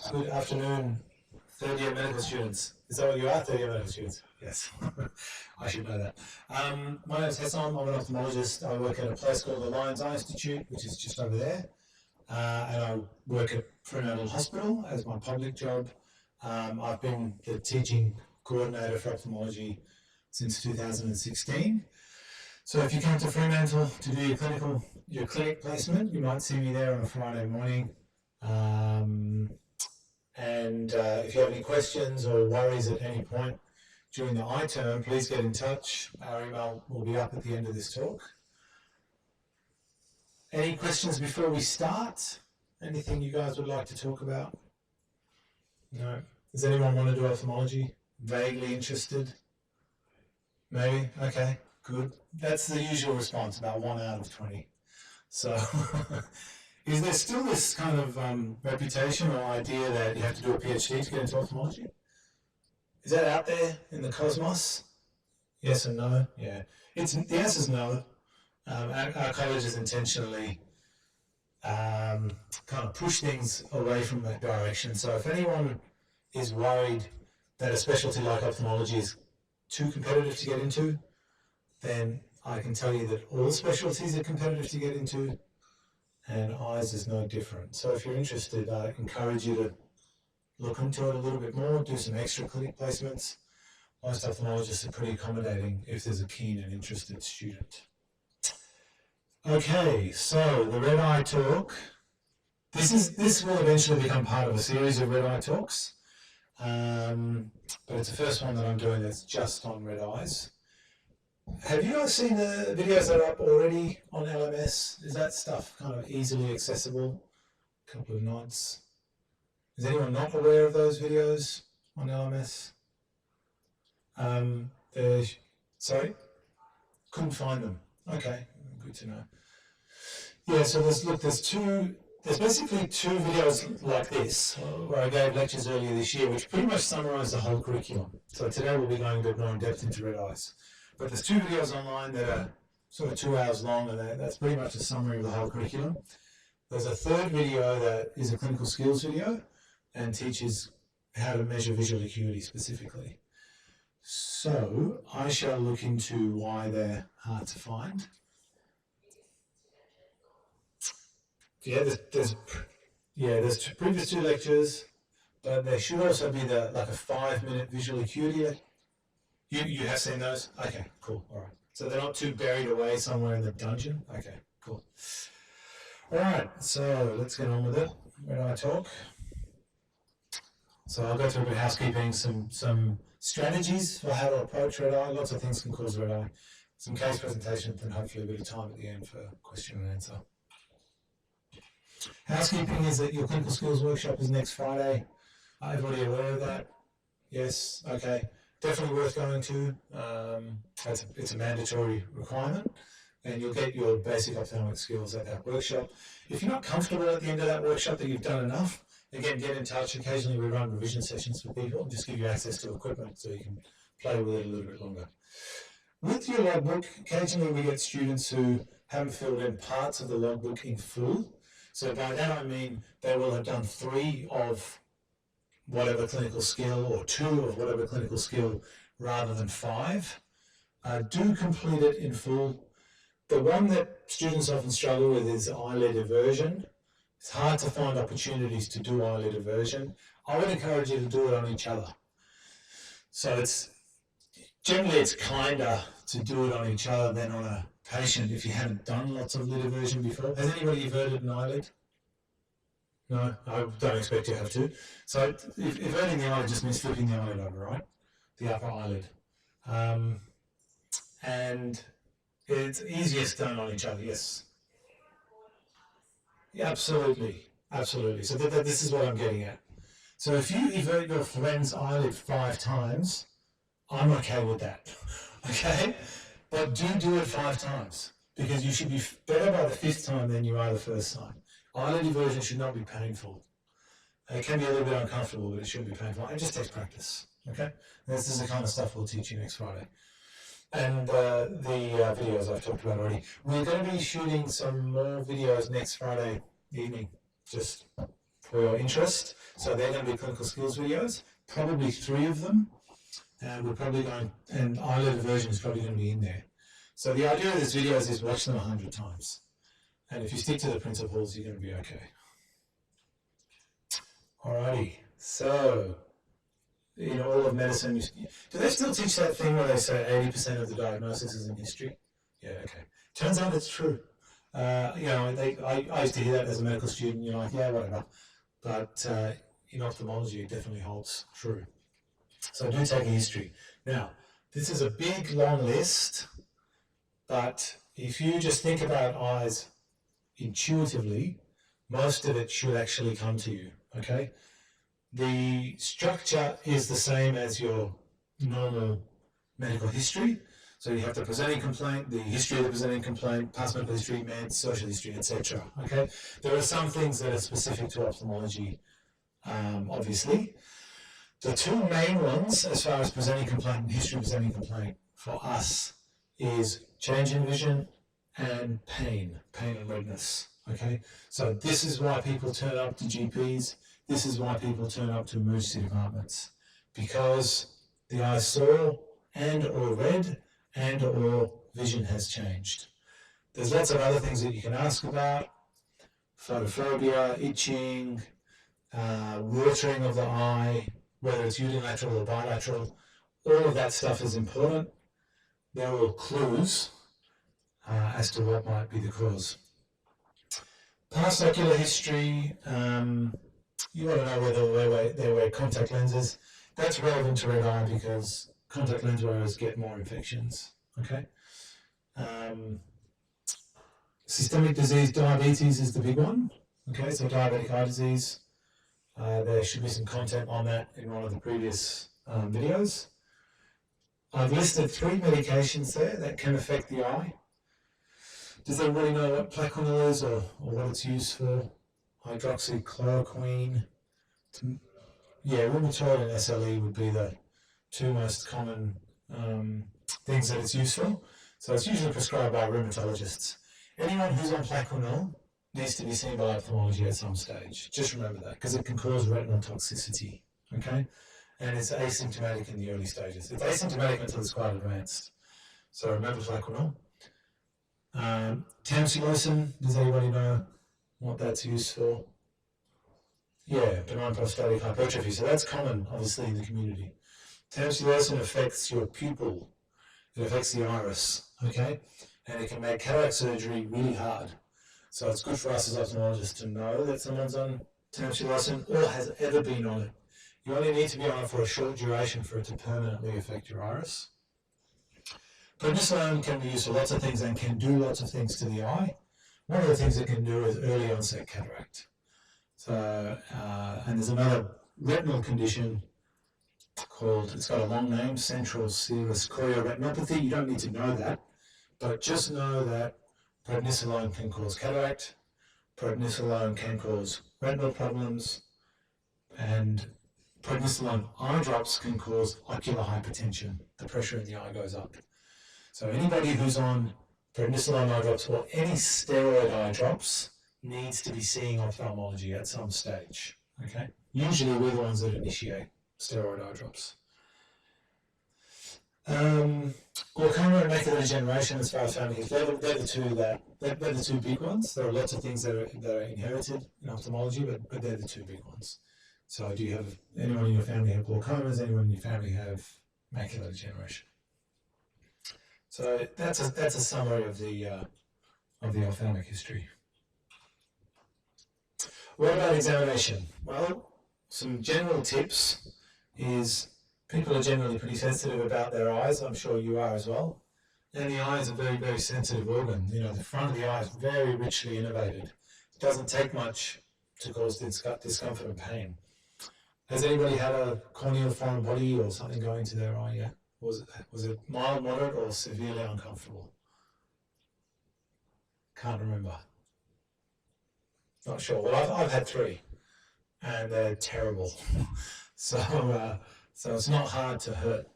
Good afternoon, third-year medical students. Is that what you are, third-year medical students? Yes, I should know that. My name is Hassan. I'm an ophthalmologist. I work at a place called the Lions Eye Institute, which is just over there. And I work at Fremantle Hospital as my public job. I've been the teaching coordinator for ophthalmology since 2016. So if you come to Fremantle to do your clinic placement, you might see me there on a Friday morning. If you have any questions or worries at any point during the eye term, please get in touch. Our email will be up at the end of this talk. Any questions before we start? Anything you guys would like to talk about? No? Does anyone want to do ophthalmology? Vaguely interested? Maybe? Okay, good. That's the usual response, about 1 out of 20. So, is there still this kind of reputation or idea that you have to do a PhD to get into ophthalmology? Is that out there in the cosmos? Yes and no? Yeah. The answer is no. Our college is intentionally kind of push things away from that direction. So if anyone is worried that a specialty like ophthalmology is too competitive to get into, then I can tell you that all specialties are competitive to get into, and eyes is no different. So if you're interested, I encourage you to look into it a little bit more, do some extra clinic placements. Most ophthalmologists are pretty accommodating if there's a keen and interested student. Okay, so the red eye talk. This will eventually become part of a series of red eye talks, but it's the first one that I'm doing that's just on red eyes. Have you guys seen the videos that are up already on LMS? Is that stuff kind of easily accessible? A couple of nods. Is anyone not aware of those videos on LMS? Sorry? Couldn't find them. Okay, good to know. Yeah, so there's basically two videos like this, where I gave lectures earlier this year, which pretty much summarize the whole curriculum. So today we'll be going a bit more in depth into red eyes. But there's two videos online that are sort of 2 hours long, and that's pretty much a summary of the whole curriculum. There's a third video that is a clinical skills video and teaches how to measure visual acuity specifically. So I shall look into why they're hard to find. Yeah, there's previous two lectures, but there should also be like a 5-minute visual acuity. You have seen those? Okay, cool. All right. So they're not too buried away somewhere in the dungeon? Okay, cool. All right, so let's get on with it. Red eye talk. So I'll go through a bit of housekeeping, some strategies for how to approach red eye. Lots of things can cause red eye. Some case presentations, and hopefully a bit of time at the end for question and answer. Housekeeping is that your clinical skills workshop is next Friday. Everybody aware of that? Yes? Okay. Definitely worth going to. It's a mandatory requirement, and you'll get your basic ophthalmic skills at that workshop. If you're not comfortable at the end of that workshop that you've done enough, again, get in touch. Occasionally we run revision sessions for people, just give you access to equipment so you can play with it a little bit longer. With your logbook, occasionally we get students who haven't filled in parts of the logbook in full. So by that I mean they will have done 3 of whatever clinical skill or 2 of whatever clinical skill rather than 5. Do complete it in full. The one that students often struggle with is eyelid eversion. It's hard to find opportunities to do eyelid eversion. I would encourage you to do it on each other. So generally it's kinder to do it on each other than on a patient if you haven't done lots of lid eversion before. Has anybody everted an eyelid? No, I don't expect you have to. So everting the eyelid just means flipping the eyelid over, right? The upper eyelid. And it's easiest done on each other, yes. Yeah, absolutely. So this is what I'm getting at. So if you evert your friend's eyelid 5 times, I'm okay with that, okay? But do it 5 times, because you should be better by the 5th time than you are the first time. Eyelid eversion should not be painful. It can be a little bit uncomfortable, but it shouldn't be painful. It just takes practice, okay? And this is the kind of stuff we'll teach you next Friday. And the videos I've talked about already. We're going to be shooting some more videos next Friday evening, just for your interest. So they're going to be clinical skills videos, probably 3 of them. And we're probably going, and eyelid version is probably going to be in there. So the idea of these videos is watch them 100 times. And if you stick to the principles, you're going to be okay. Alrighty, so in all of medicine, do they still teach that thing where they say 80% of the diagnosis is in history? Yeah, okay. Turns out it's true. I used to hear that as a medical student, you're like, yeah, whatever. But in ophthalmology, it definitely holds true. So do take a history. Now, this is a big, long list, but if you just think about eyes intuitively, most of it should actually come to you, okay? The structure is the same as your normal medical history. So you have the presenting complaint, the history of the presenting complaint, past medical history, meds, social history, etc. Okay? There are some things that are specific to ophthalmology, obviously. The 2 main ones, as far as presenting complaint and history of presenting complaint, for us, is change in vision and pain and redness. Okay? So this is why people turn up to GPs. This is why people turn up to emergency departments, because the eye is sore and or red and or vision has changed. There's lots of other things that you can ask about: photophobia, itching, watering of the eye, whether it's unilateral or bilateral. All of that stuff is important. There are all clues as to what might be the cause. Past ocular history, you want to know whether they wear contact lenses. That's relevant to red eye because contact lens wearers get more infections. Okay. Systemic disease, diabetes is the big one. Okay, so diabetic eye disease. There should be some content on that in one of the previous videos. I've listed 3 medications there that can affect the eye. Does everybody know what Plaquenil is or what it's used for? Hydroxychloroquine. Yeah, rheumatoid and SLE would be the 2 most common things that it's used for. So it's usually prescribed by rheumatologists. Anyone who's on Plaquenil needs to be seen by ophthalmology at some stage. Just remember that, because it can cause retinal toxicity, okay? And it's asymptomatic in the early stages. It's asymptomatic until it's quite advanced. So remember Plaquenil. Tamsulosin, does anybody know what that's used for? Yeah, benign prostatic hypertrophy. So that's common, obviously, in the community. Tamsulosin affects your pupil. It affects the iris, okay? And it can make cataract surgery really hard. So it's good for us as ophthalmologists to know that someone's on tamsulosin or has ever been on it. You only need to be on it for a short duration for it to permanently affect your iris. Prednisolone can be used for lots of things and can do lots of things to the eye. One of the things it can do is early onset cataract. So, and there's another retinal condition called, it's got a long name, central serous chorioretinopathy. You don't need to know that, but just know that prednisolone can cause cataract, prednisolone can cause retinal problems, and prednisolone eye drops can cause ocular hypertension. The pressure in the eye goes up. So anybody who's on prednisolone eye drops or any steroid eye drops needs to be seeing ophthalmology at some stage. Okay? Usually we're the ones that initiate steroid eye drops. Glaucoma and macular degeneration, as far as family is, they're the 2 big ones. There are lots of things that are inherited in ophthalmology, but they're the 2 big ones. So do you have anyone in your family have glaucomas? Anyone in your family have macular degeneration? So that's a summary of the ophthalmic history. What about examination? Well, some general tips is people are generally pretty sensitive about their eyes. I'm sure you are as well. And the eye is a very, very sensitive organ. You know, the front of the eye is very richly innervated. It doesn't take much to cause discomfort and pain. Has anybody had a corneal foreign body or something going to their eye yet? Was it mild, moderate, or severely uncomfortable? Can't remember. Not sure. Well, I've had 3, and they're terrible. So it's not hard to hurt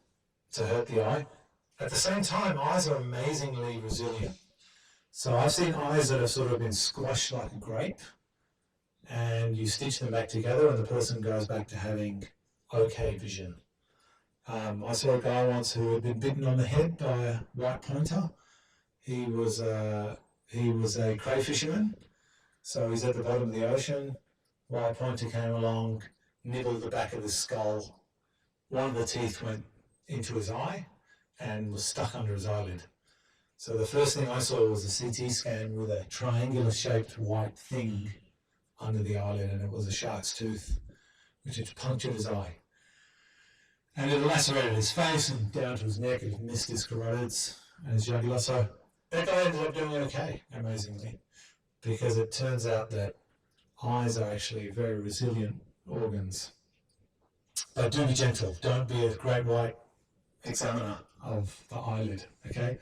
the eye. At the same time, eyes are amazingly resilient. So I've seen eyes that have sort of been squashed like a grape. and you stitch them back together, and the person goes back to having okay vision. I saw a guy once who had been bitten on the head by a white pointer. He was a cray fisherman, so he's at the bottom of the ocean. White pointer came along, nibbled the back of his skull. One of the teeth went into his eye and was stuck under his eyelid. So the first thing I saw was a CT scan with a triangular-shaped white thing under the eyelid, and it was a shark's tooth, which had punctured his eye. And it lacerated his face and down to his neck. It missed his carotids and his jugular. So that guy ended up doing okay, amazingly, because it turns out that eyes are actually very resilient organs. But do be gentle. Don't be a great white examiner of the eyelid, okay?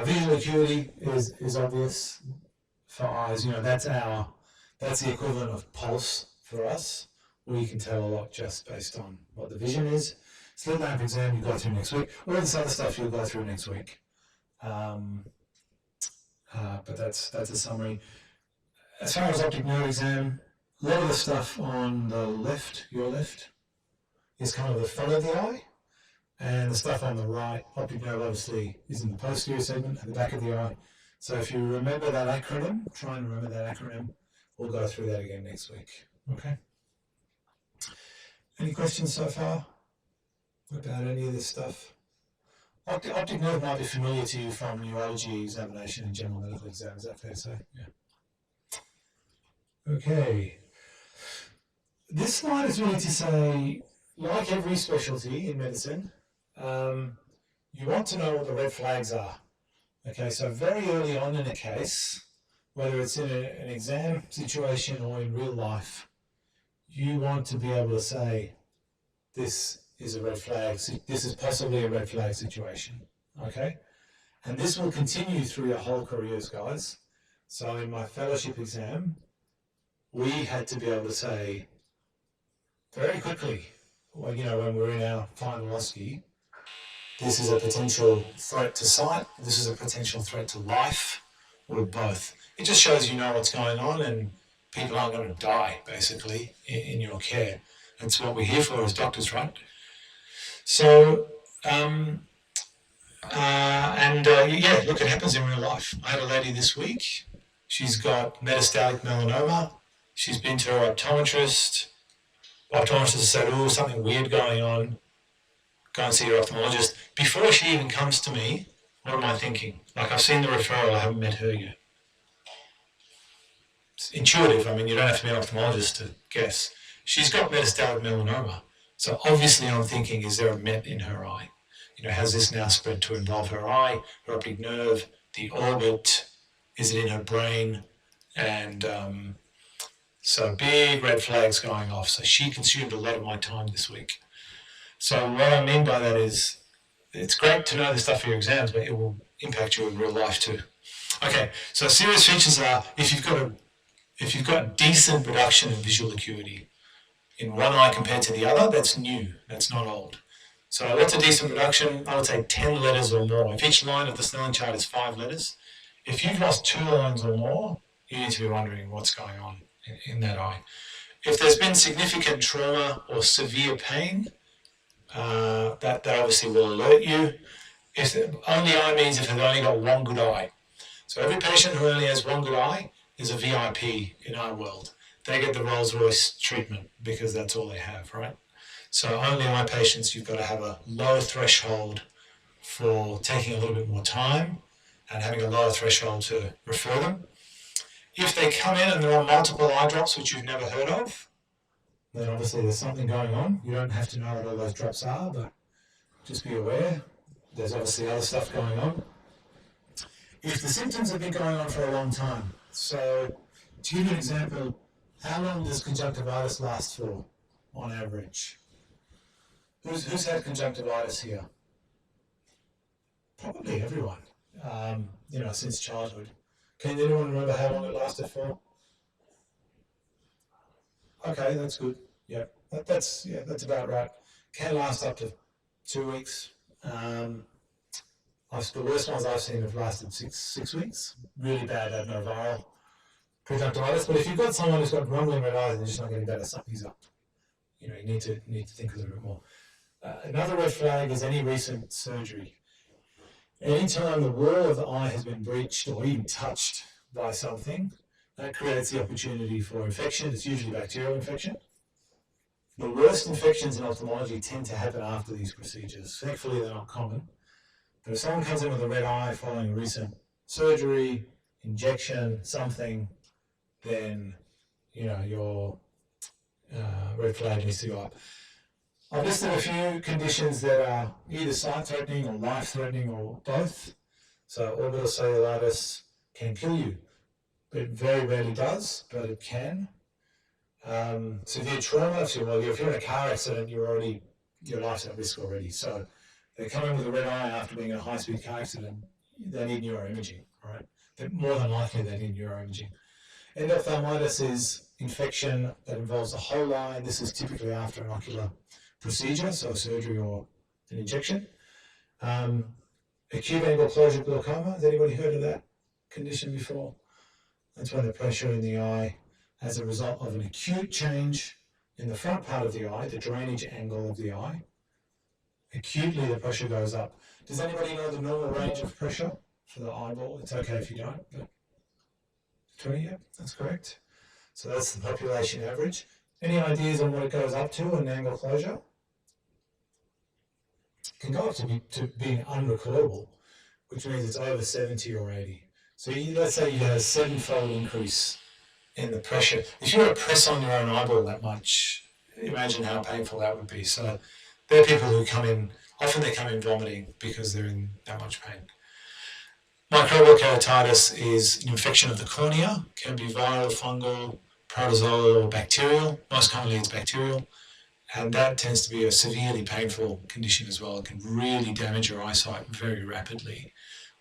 Visual acuity is obvious for eyes. You know, that's the equivalent of pulse for us. We can tell a lot just based on what the vision is. Slit lamp exam you'll go through next week. All this other stuff you'll go through next week. But that's a summary. As far as optic nerve exam, a lot of the stuff on the left, your left, is kind of the front of the eye, and the stuff on the right, optic nerve obviously, is in the posterior segment at the back of the eye. So if you remember that acronym, try and remember that acronym. We'll go through that again next week. Okay. Any questions so far about any of this stuff? Optic nerve might be familiar to you from neurology examination and general medical exam. Is that fair to say? Yeah. Okay. This slide is really to say, like every specialty in medicine, you want to know what the red flags are. Okay, so very early on in a case, whether it's in an exam situation or in real life, you want to be able to say, this is a red flag, this is possibly a red flag situation, okay? And this will continue through your whole careers, guys. So in my fellowship exam, we had to be able to say very quickly, well, you know, when we're in our final OSCE, this is a potential threat to sight, this is a potential threat to life, or both. It just shows you know what's going on and people aren't going to die, basically, in your care. That's what we're here for as doctors, right? So, yeah, look, it happens in real life. I had a lady this week. She's got metastatic melanoma. She's been to her optometrist. Optometrist said, oh, something weird going on. Go and see your ophthalmologist. Before she even comes to me, what am I thinking? Like, I've seen the referral, I haven't met her yet. It's intuitive. I mean, you don't have to be an ophthalmologist to guess. She's got metastatic melanoma. So obviously I'm thinking, is there a met in her eye? You know, has this now spread to involve her eye, her optic nerve, the orbit? Is it in her brain? And so big red flags going off. So she consumed a lot of my time this week. So what I mean by that is, it's great to know the stuff for your exams, but it will impact you in real life too. Okay, so serious features are, if you've got decent reduction in visual acuity in one eye compared to the other, that's new, that's not old. So what's a decent reduction? I would say 10 letters or more. If each line of the Snellen chart is 5 letters, if you've lost 2 lines or more, you need to be wondering what's going on in that eye. If there's been significant trauma or severe pain, that obviously will alert you. If only eye means if they've only got one good eye. So every patient who only has one good eye is a VIP in our world. They get the Rolls Royce treatment because that's all they have, right? So only eye patients, you've got to have a low threshold for taking a little bit more time and having a lower threshold to refer them. If they come in and there are multiple eye drops which you've never heard of, then obviously there's something going on. You don't have to know what all those drops are, but just be aware. There's obviously other stuff going on. If the symptoms have been going on for a long time, so to give you an example, how long does conjunctivitis last for on average? Who's had conjunctivitis here? Probably everyone, since childhood. Can anyone remember how long it lasted for? Okay, that's good. Yeah, that's about right. Can last up to 2 weeks. The worst ones I've seen have lasted six weeks. Really bad adenoviral. conjunctivitis. But if you've got someone who's got grumbling red eyes and they're just not getting better, something's up. You need to think a little bit more. Another red flag is any recent surgery. Anytime the wall of the eye has been breached or even touched by something, that creates the opportunity for infection. It's usually bacterial infection. The worst infections in ophthalmology tend to happen after these procedures. Thankfully, they're not common. But if someone comes in with a red eye following a recent surgery, injection, something, then your red flag needs to go up. I've listed a few conditions that are either sight-threatening or life-threatening or both. So orbital cellulitis can kill you. It very rarely does, but it can. Severe trauma, if you're in a car accident, your life's at risk already. So they come in with a red eye after being in a high-speed car accident, they need neuroimaging, right? But more than likely they need neuroimaging. Endophthalmitis is infection that involves the whole eye. This is typically after an ocular procedure, so surgery or an injection. Acute angle closure glaucoma, has anybody heard of that condition before? That's when the pressure in the eye, as a result of an acute change in the front part of the eye, the drainage angle of the eye, acutely the pressure goes up. Does anybody know the normal range of pressure for the eyeball? It's okay if you don't, but 20, yeah, that's correct. So that's the population average. Any ideas on what it goes up to in angle closure? It can go up to being unrecordable, which means it's over 70 or 80. So let's say you had a 7-fold increase in the pressure. If you were to press on your own eyeball that much, imagine how painful that would be. So there are people who come in, often they come in vomiting because they're in that much pain. Microbial keratitis is an infection of the cornea, can be viral, fungal, protozoal, or bacterial. Most commonly it's bacterial. And that tends to be a severely painful condition as well. It can really damage your eyesight very rapidly.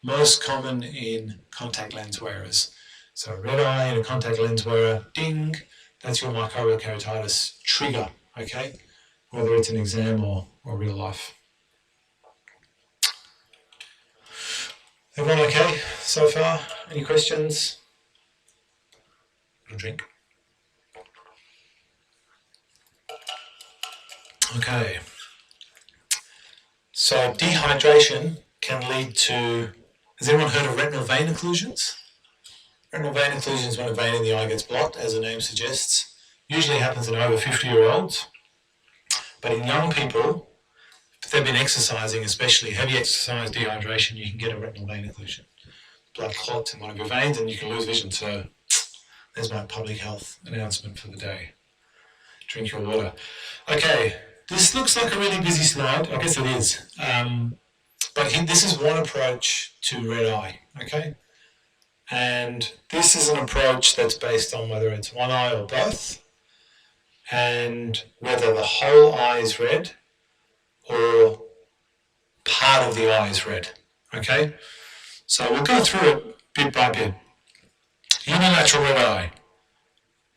Most common in contact lens wearers. So red eye in a contact lens wearer, ding, that's your microbial keratitis trigger, okay? Whether it's an exam or real life. Everyone okay so far? Any questions? A drink. Okay. So dehydration can lead to, has anyone heard of retinal vein occlusions? Retinal vein occlusion is when a vein in the eye gets blocked, as the name suggests. Usually happens in over 50-year-olds. But in young people, if they've been exercising, especially heavy exercise, dehydration, you can get a retinal vein occlusion. Blood clots in one of your veins and you can lose vision. So there's my public health announcement for the day. Drink your water. Okay, this looks like a really busy slide. I guess it is. But this is one approach to red eye, okay? And this is an approach that's based on whether it's one eye or both, and whether the whole eye is red or part of the eye is red, okay? So we'll go through it bit by bit. Unilateral red eye,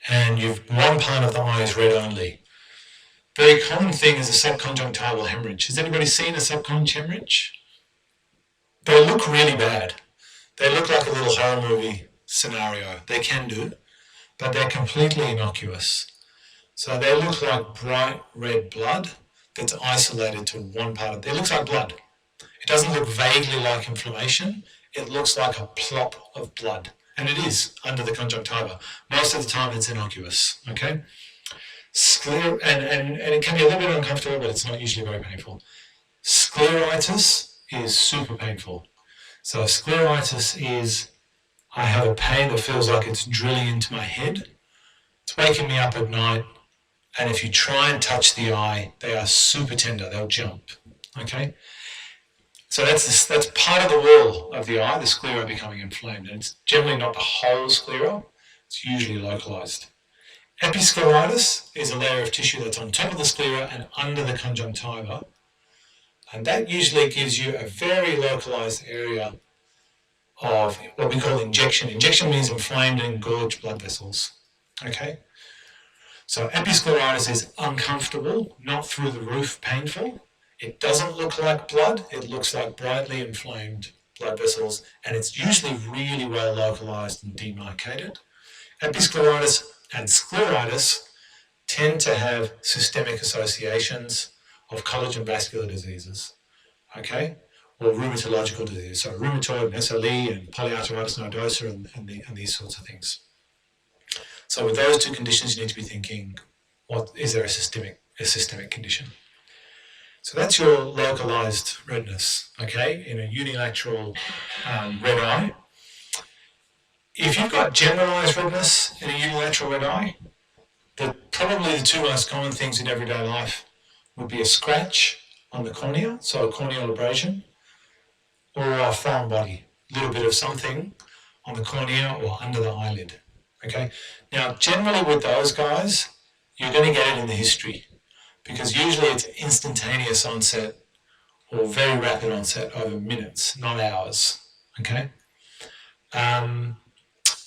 and one part of the eye is red only. Very common thing is a subconjunctival hemorrhage. Has anybody seen a subconj hemorrhage? They look really bad. They look like a little horror movie scenario. They can do, but they're completely innocuous. So they look like bright red blood that's isolated to one part of it. It looks like blood. It doesn't look vaguely like inflammation. It looks like a plop of blood. And it is under the conjunctiva. Most of the time it's innocuous, okay? And it can be a little bit uncomfortable, but it's not usually very painful. Scleritis is super painful. So scleritis is, I have a pain that feels like it's drilling into my head. It's waking me up at night. And if you try and touch the eye, they are super tender. They'll jump, okay? So that's part of the wall of the eye, the sclera becoming inflamed. And it's generally not the whole sclera. It's usually localized. Episcleritis is a layer of tissue that's on top of the sclera and under the conjunctiva. And that usually gives you a very localized area of what we call injection. Injection means inflamed and engorged blood vessels, okay? So episcleritis is uncomfortable, not through the roof painful. It doesn't look like blood. It looks like brightly inflamed blood vessels, and it's usually really well localized and demarcated. Episcleritis and Scleritis tend to have systemic associations of collagen vascular diseases, okay, or rheumatological diseases, so rheumatoid and SLE and polyarteritis nodosa and these sorts of things. So with those two conditions, you need to be thinking, what is there a systemic condition? So that's your localized redness, okay, in a unilateral red eye. If you've got generalized redness in a unilateral red eye, probably the two most common things in everyday life would be a scratch on the cornea, so a corneal abrasion, or a foreign body, a little bit of something on the cornea or under the eyelid, okay? Now, generally with those guys, you're going to get it in the history, because usually it's instantaneous onset or very rapid onset over minutes, not hours, okay?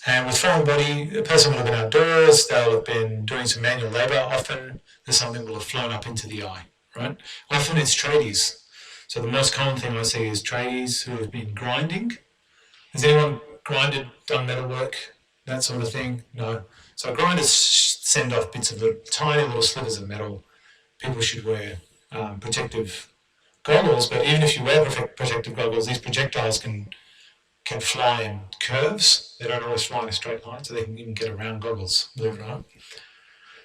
And with foreign body, the person will have been outdoors, they'll have been doing some manual labour, often there's something will have flown up into the eye, right? Often it's tradies. So the most common thing I see is tradies who have been grinding. Has anyone grinded, done metal work, that sort of thing? No. So grinders send off bits of tiny little slivers of metal. People should wear protective goggles, but even if you wear protective goggles, these projectiles can fly in curves. They don't always fly in a straight line, so they can even get around goggles, believe it or not.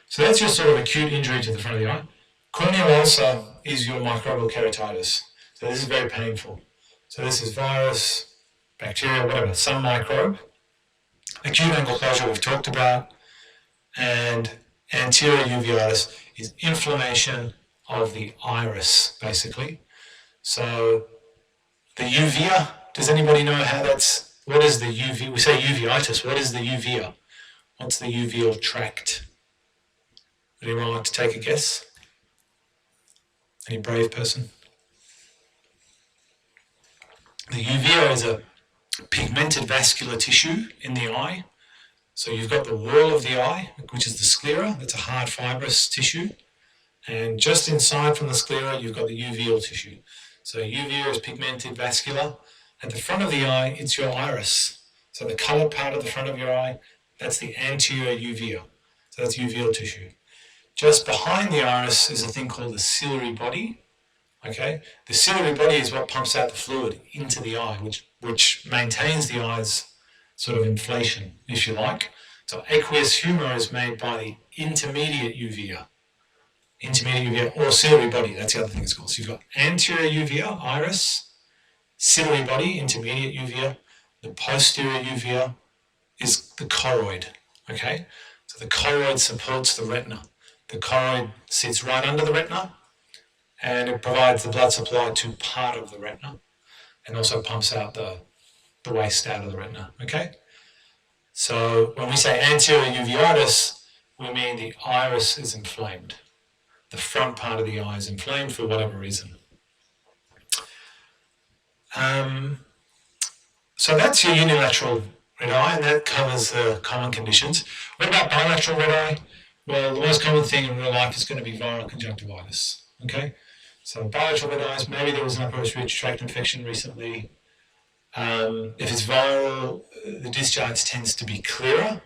So that's your sort of acute injury to the front of the eye. Corneal ulcer is your microbial keratitis. So this is very painful. So this is virus, bacteria, whatever, some microbe. Acute angle closure we've talked about. And anterior uveitis is inflammation of the iris, basically. So the uvea, does anybody know how what is the uvea? We say uveitis, what is the uvea? What's the uveal tract? Would anyone like to take a guess? Any brave person? The uvea is a pigmented vascular tissue in the eye. So you've got the wall of the eye, which is the sclera. That's a hard fibrous tissue. And just inside from the sclera, you've got the uveal tissue. So uvea is pigmented vascular. At the front of the eye, it's your iris. So the colored part of the front of your eye, that's the anterior uvea. So that's uveal tissue. Just behind the iris is a thing called the ciliary body. Okay, the ciliary body is what pumps out the fluid into the eye, which maintains the eye's sort of inflation, if you like. So aqueous humor is made by the intermediate uvea. Or ciliary body, that's the other thing it's called. So you've got anterior uvea, iris, ciliary body, intermediate uvea. The posterior uvea is the choroid, okay? So the choroid supports the retina. The choroid sits right under the retina, and it provides the blood supply to part of the retina, and also pumps out the waste out of the retina, okay? So when we say anterior uveitis, we mean the iris is inflamed. The front part of the eye is inflamed for whatever reason. So that's your unilateral red eye, and that covers the common conditions. What about bilateral red eye? Well, the most common thing in real life is going to be viral conjunctivitis, okay? So bilateral red eyes, maybe there was an upper respiratory tract infection recently. If it's viral, the discharge tends to be clearer.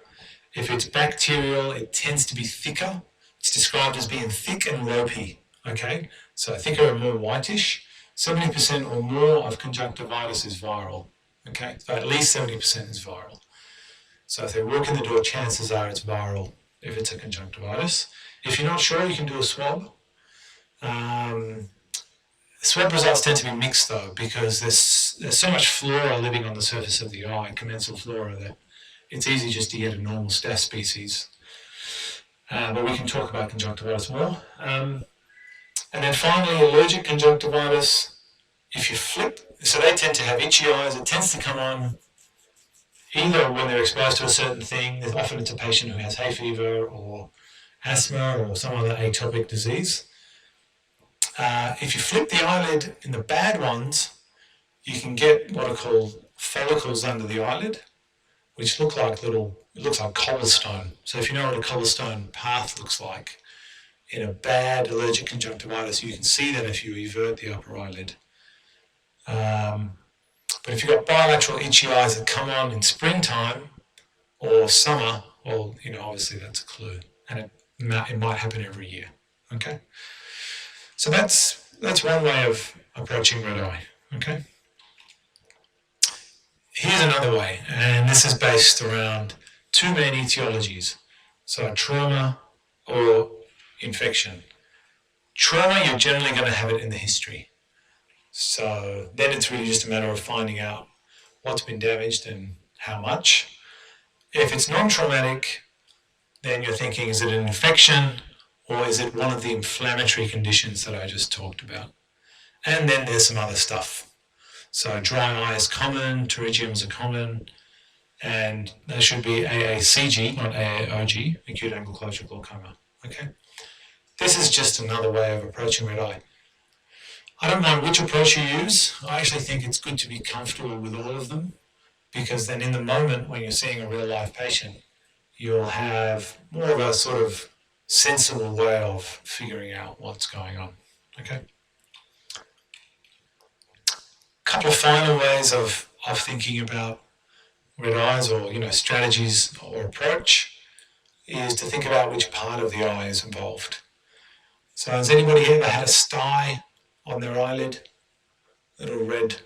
If it's bacterial, it tends to be thicker. It's described as being thick and ropey, okay? So thicker and more whitish. 70% or more of conjunctivitis is viral, okay? So at least 70% is viral. So if they walk in the door, chances are it's viral if it's a conjunctivitis. If you're not sure, you can do a swab. Swab results tend to be mixed though, because there's so much flora living on the surface of the eye, commensal flora, that it's easy just to get a normal staph species. But we can talk about conjunctivitis more. And then finally, allergic conjunctivitis, if you flip, so they tend to have itchy eyes. It tends to come on either when they're exposed to a certain thing. Often it's a patient who has hay fever or asthma or some other atopic disease. If you flip the eyelid in the bad ones, you can get what are called follicles under the eyelid, which look like it looks like cobblestone. So if you know what a cobblestone path looks like, in a bad allergic conjunctivitis, you can see that if you evert the upper eyelid. But if you've got bilateral itchy eyes that come on in springtime or summer, well, obviously that's a clue, and it might happen every year. Okay, so that's one way of approaching red eye. Okay, here's another way, and this is based around two main etiologies, so trauma or infection. Trauma, you're generally going to have it in the history, so then it's really just a matter of finding out what's been damaged and how much. If it's non-traumatic, then you're thinking, is it an infection or is it one of the inflammatory conditions that I just talked about? And then there's some other stuff. So dry eye is common, pterygiums are common, and that should be AACG, not AAOG, acute angle closure glaucoma. Okay. This is just another way of approaching red eye. I don't know which approach you use. I actually think it's good to be comfortable with all of them, because then in the moment when you're seeing a real life patient, you'll have more of a sort of sensible way of figuring out what's going on. Okay. A couple of final ways of thinking about red eyes, or strategies or approach, is to think about which part of the eye is involved. So has anybody ever had a sty on their eyelid? Little red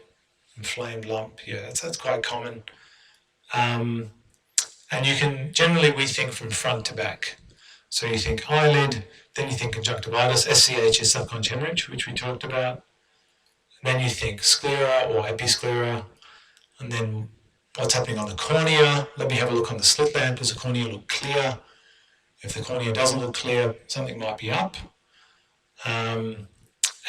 inflamed lump. Yeah, that's quite common. And you can, generally we think from front to back. So you think eyelid, then you think conjunctivitis, SCH is subconjunctival hemorrhage, which we talked about. Then you think sclera or episclera, and then what's happening on the cornea. Let me have a look on the slit lamp. Does the cornea look clear? If the cornea doesn't look clear, something might be up.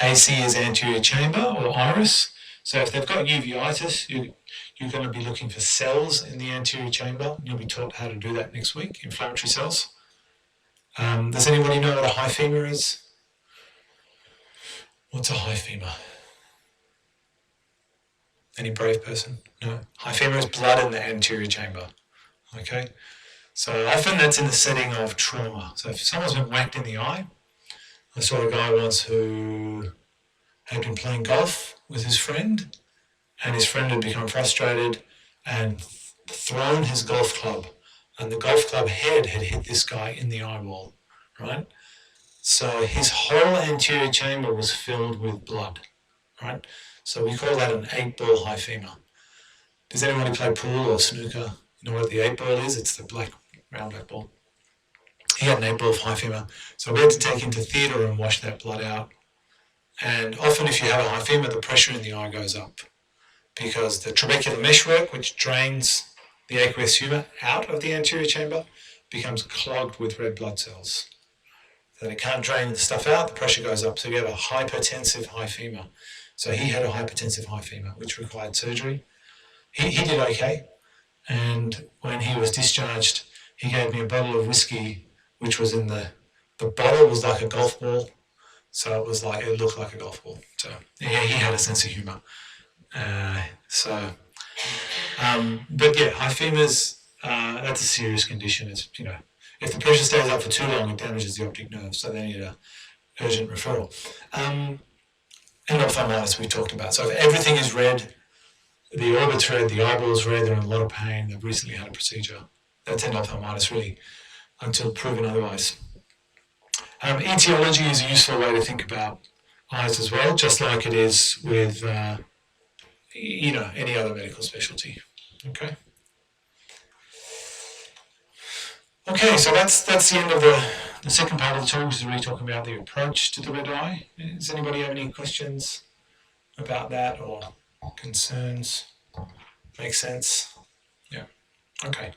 AC is anterior chamber or iris. So if they've got uveitis, you're going to be looking for cells in the anterior chamber. You'll be taught how to do that next week, inflammatory cells. Does anybody know what a high femur is? What's a high femur? Any brave person? No? High femur is blood in the anterior chamber. Okay? So often that's in the setting of trauma. So if someone's been whacked in the eye, I saw a guy once who had been playing golf with his friend, and his friend had become frustrated and thrown his golf club, and the golf club head had hit this guy in the eyeball, right? So his whole anterior chamber was filled with blood, right? So we call that an 8-ball high femur. Does anybody play pool or snooker? You know what the 8-ball is? It's the round black ball. He had an 8-ball high femur. So we had to take him to theatre and wash that blood out. And often if you have a high femur, the pressure in the eye goes up, because the trabecular meshwork, which drains the aqueous humor out of the anterior chamber, becomes clogged with red blood cells. Then it can't drain the stuff out, the pressure goes up. So you have a hypertensive high femur. So he had a hypertensive high femur, which required surgery. He did okay. And when he was discharged, he gave me a bottle of whiskey, which was in the bottle was like a golf ball. So it looked like a golf ball. So yeah, he had a sense of humor. But yeah, high femurs, that's a serious condition. It's, if the pressure stays up for too long, it damages the optic nerve. So they need an urgent referral. Endophthalmitis we talked about. So if everything is red, the orbit's red, the eyeball's red, they're in a lot of pain, they've recently had a procedure. That's endophthalmitis really, until proven otherwise. Etiology is a useful way to think about eyes as well, just like it is with any other medical specialty. Okay, so that's the end of the second part of the talk, which is really talking about the approach to the red eye. Does anybody have any questions about that or concerns? Make sense? Yeah. Okay.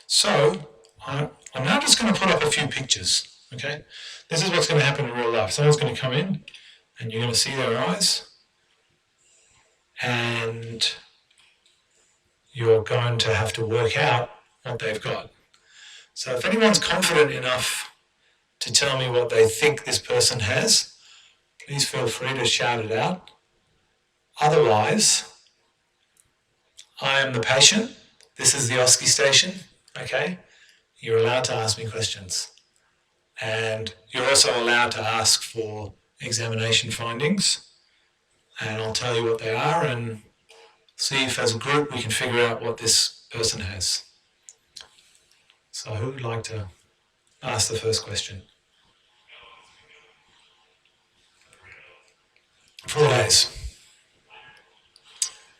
So I'm now just going to put up a few pictures. Okay. This is what's going to happen in real life. Someone's going to come in, and you're going to see their eyes, and you're going to have to work out what they've got. So if anyone's confident enough to tell me what they think this person has, please feel free to shout it out. Otherwise, I am the patient. This is the OSCE station. Okay? You're allowed to ask me questions. And you're also allowed to ask for examination findings. And I'll tell you what they are and see if as a group we can figure out what this person has. So who would like to ask the first question? 4 days.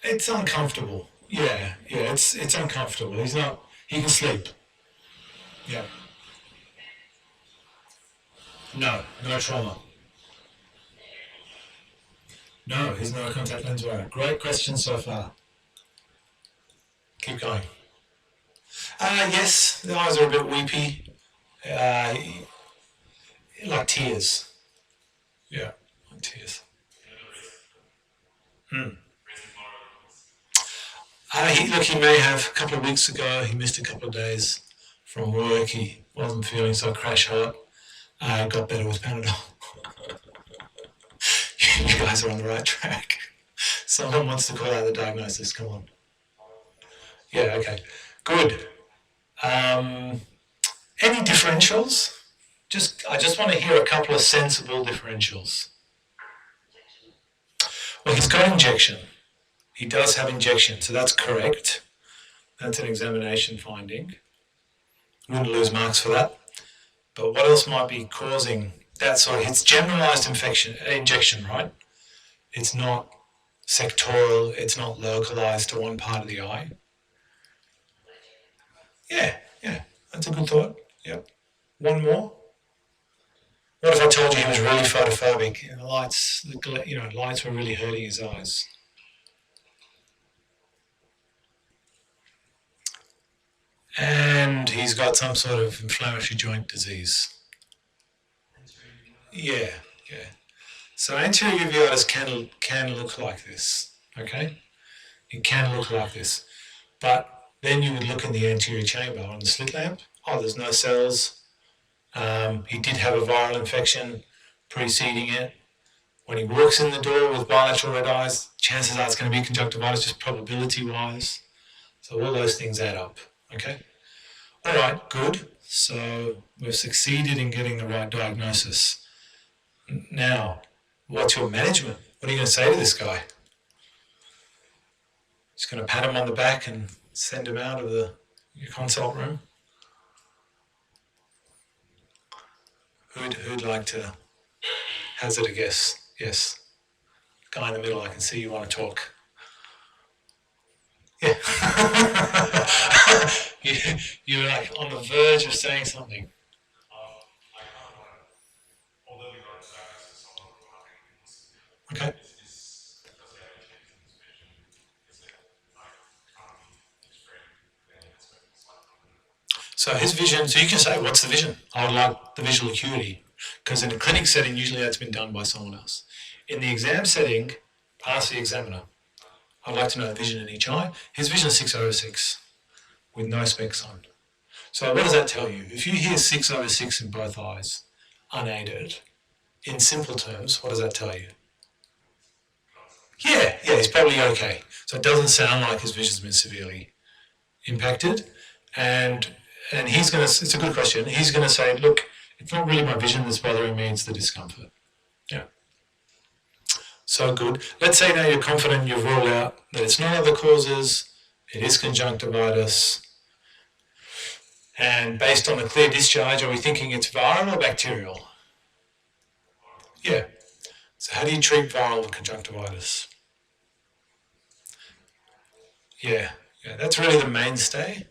It's uncomfortable. Yeah, it's uncomfortable. He can sleep. Yeah. No trauma. No, he's not a contact lens wearer. Great question so far. Keep going. Yes, the eyes are a bit weepy. Like tears. Yeah, like tears. He may have a couple of weeks ago, he missed a couple of days from work. He wasn't feeling so crash hot. Got better with Panadol. You guys are on the right track. Someone wants to call out the diagnosis. Come on. Yeah, okay. Good. Any differentials? I just want to hear a couple of sensible differentials. Well, he's got injection. He does have injection, so that's correct. That's an examination finding. Wouldn't lose marks for that. But what else might be causing that? Sorry, it's generalized injection, right? It's not sectoral, it's not localized to one part of the eye. Yeah, that's a good thought. Yep. One more. What if I told you he was really photophobic? The lights were really hurting his eyes. And he's got some sort of inflammatory joint disease. Yeah. So anterior uveitis can look like this, okay? It can look like this. But then you would look in the anterior chamber on the slit lamp. Oh, there's no cells. He did have a viral infection preceding it. When he walks in the door with bilateral red eyes, chances are it's going to be conjunctivitis, just probability-wise. So all those things add up, okay? All right, good. So we've succeeded in getting the right diagnosis. Now, what's your management? What are you going to say to this guy? Just going to pat him on the back and send him out of your consult room? Who'd like to hazard a guess? Yes. Guy in the middle, I can see you want to talk. Yeah. You're like on the verge of saying something. Okay. So his vision, so you can say, what's the vision? I would like the visual acuity, because in a clinic setting, usually that's been done by someone else. In the exam setting, ask the examiner. I'd like to know the vision in each eye. His vision is 6/6 with no specs on. So what does that tell you? If you hear 6/6 in both eyes, unaided, in simple terms, what does that tell you? Yeah, he's probably okay. So it doesn't sound like his vision's been severely impacted. And he's going to, it's a good question, he's going to say, look, it's not really my vision that's bothering me, it's the discomfort. Yeah. So good. Let's say now you're confident you've ruled out that it's not other causes, it is conjunctivitis, and based on a clear discharge, are we thinking it's viral or bacterial? Yeah. So how do you treat viral conjunctivitis? Yeah, that's really the mainstay.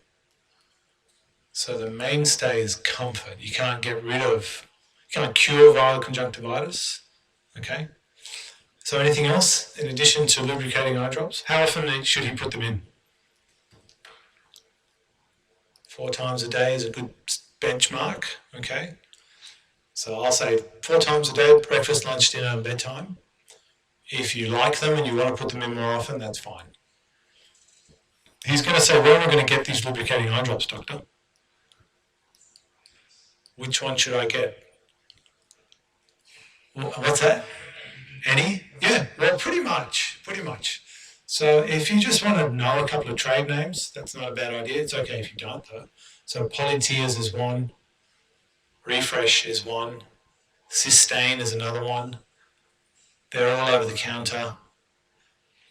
So the mainstay is comfort. You can't cure viral conjunctivitis, okay? So anything else in addition to lubricating eye drops? How often should he put them in? 4 times a day is a good benchmark, okay? So I'll say 4 times a day, breakfast, lunch, dinner, and bedtime. If you like them and you want to put them in more often, that's fine. He's going to say, where am I going to get these lubricating eye drops, doctor? Which one should I get? What's that? Any? Yeah, well, pretty much. So if you just want to know a couple of trade names, that's not a bad idea. It's okay if you don't, though. So Polytears is one. Refresh is one. Cystane is another one. They're all over the counter.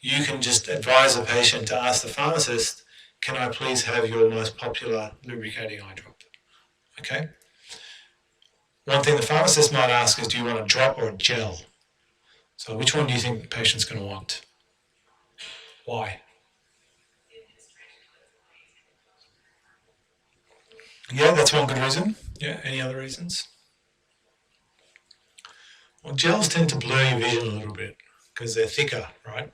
You can just advise a patient to ask the pharmacist, can I please have your most popular lubricating eye drop? okay? One thing the pharmacist might ask is, do you want a drop or a gel? So which one do you think the patient's going to want? Why? Yeah, that's one good reason. Yeah, any other reasons? Well, gels tend to blur your vision a little bit because they're thicker, right?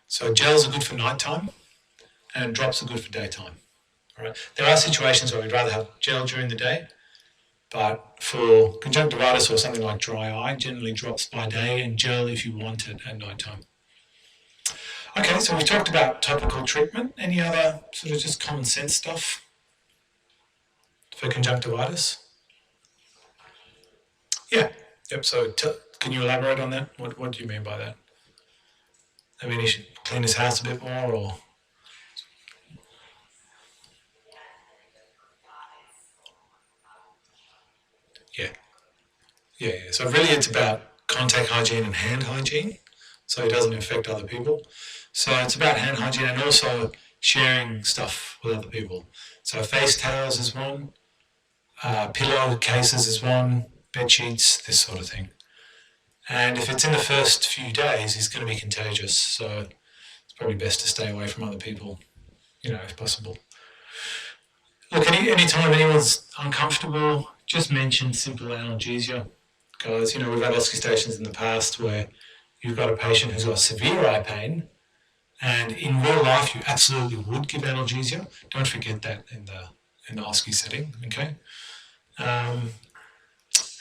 So gels are good for nighttime and drops are good for daytime. All right? There are situations where we'd rather have gel during the day, but for conjunctivitis or something like dry eye, generally drops by day and gel if you want it at nighttime. Okay, so we talked about topical treatment. Any other sort of just common sense stuff for conjunctivitis? Yeah. Yep. So can you elaborate on that? What do you mean by that? I mean, he should clean his house a bit more, or yeah. So really, it's about contact hygiene and hand hygiene, so he doesn't infect other people. So it's about hand hygiene and also sharing stuff with other people. So face towels is one, pillow cases is one, bed sheets, this sort of thing. And if it's in the first few days, it's going to be contagious. So it's probably best to stay away from other people, if possible. Look, anytime anyone's uncomfortable, just mention simple analgesia. Guys, we've had auscultations in the past where you've got a patient who's got severe eye pain, and in real life you absolutely would give analgesia. Don't forget that in the OSCE setting, okay?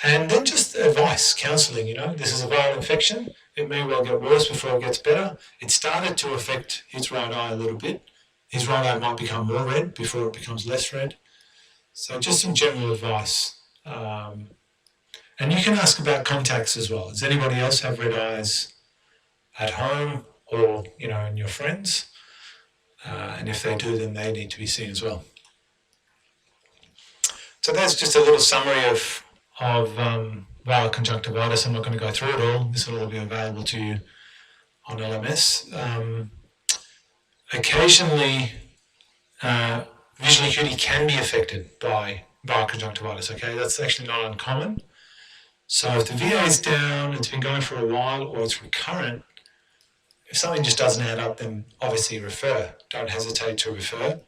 And then just advice, counselling, this is a viral infection. It may well get worse before it gets better. It started to affect his right eye a little bit. His right eye might become more red before it becomes less red. So just some general advice. And you can ask about contacts as well. Does anybody else have red eyes at home or, in your friends? And if they do, then they need to be seen as well. So that's just a little summary of viral conjunctivitis. I'm not going to go through it all. This will all be available to you on LMS. Occasionally, visual acuity can be affected by viral conjunctivitis, okay? That's actually not uncommon. So if the VA is down, it's been going for a while, or it's recurrent, if something just doesn't add up, then obviously refer. Don't hesitate to refer.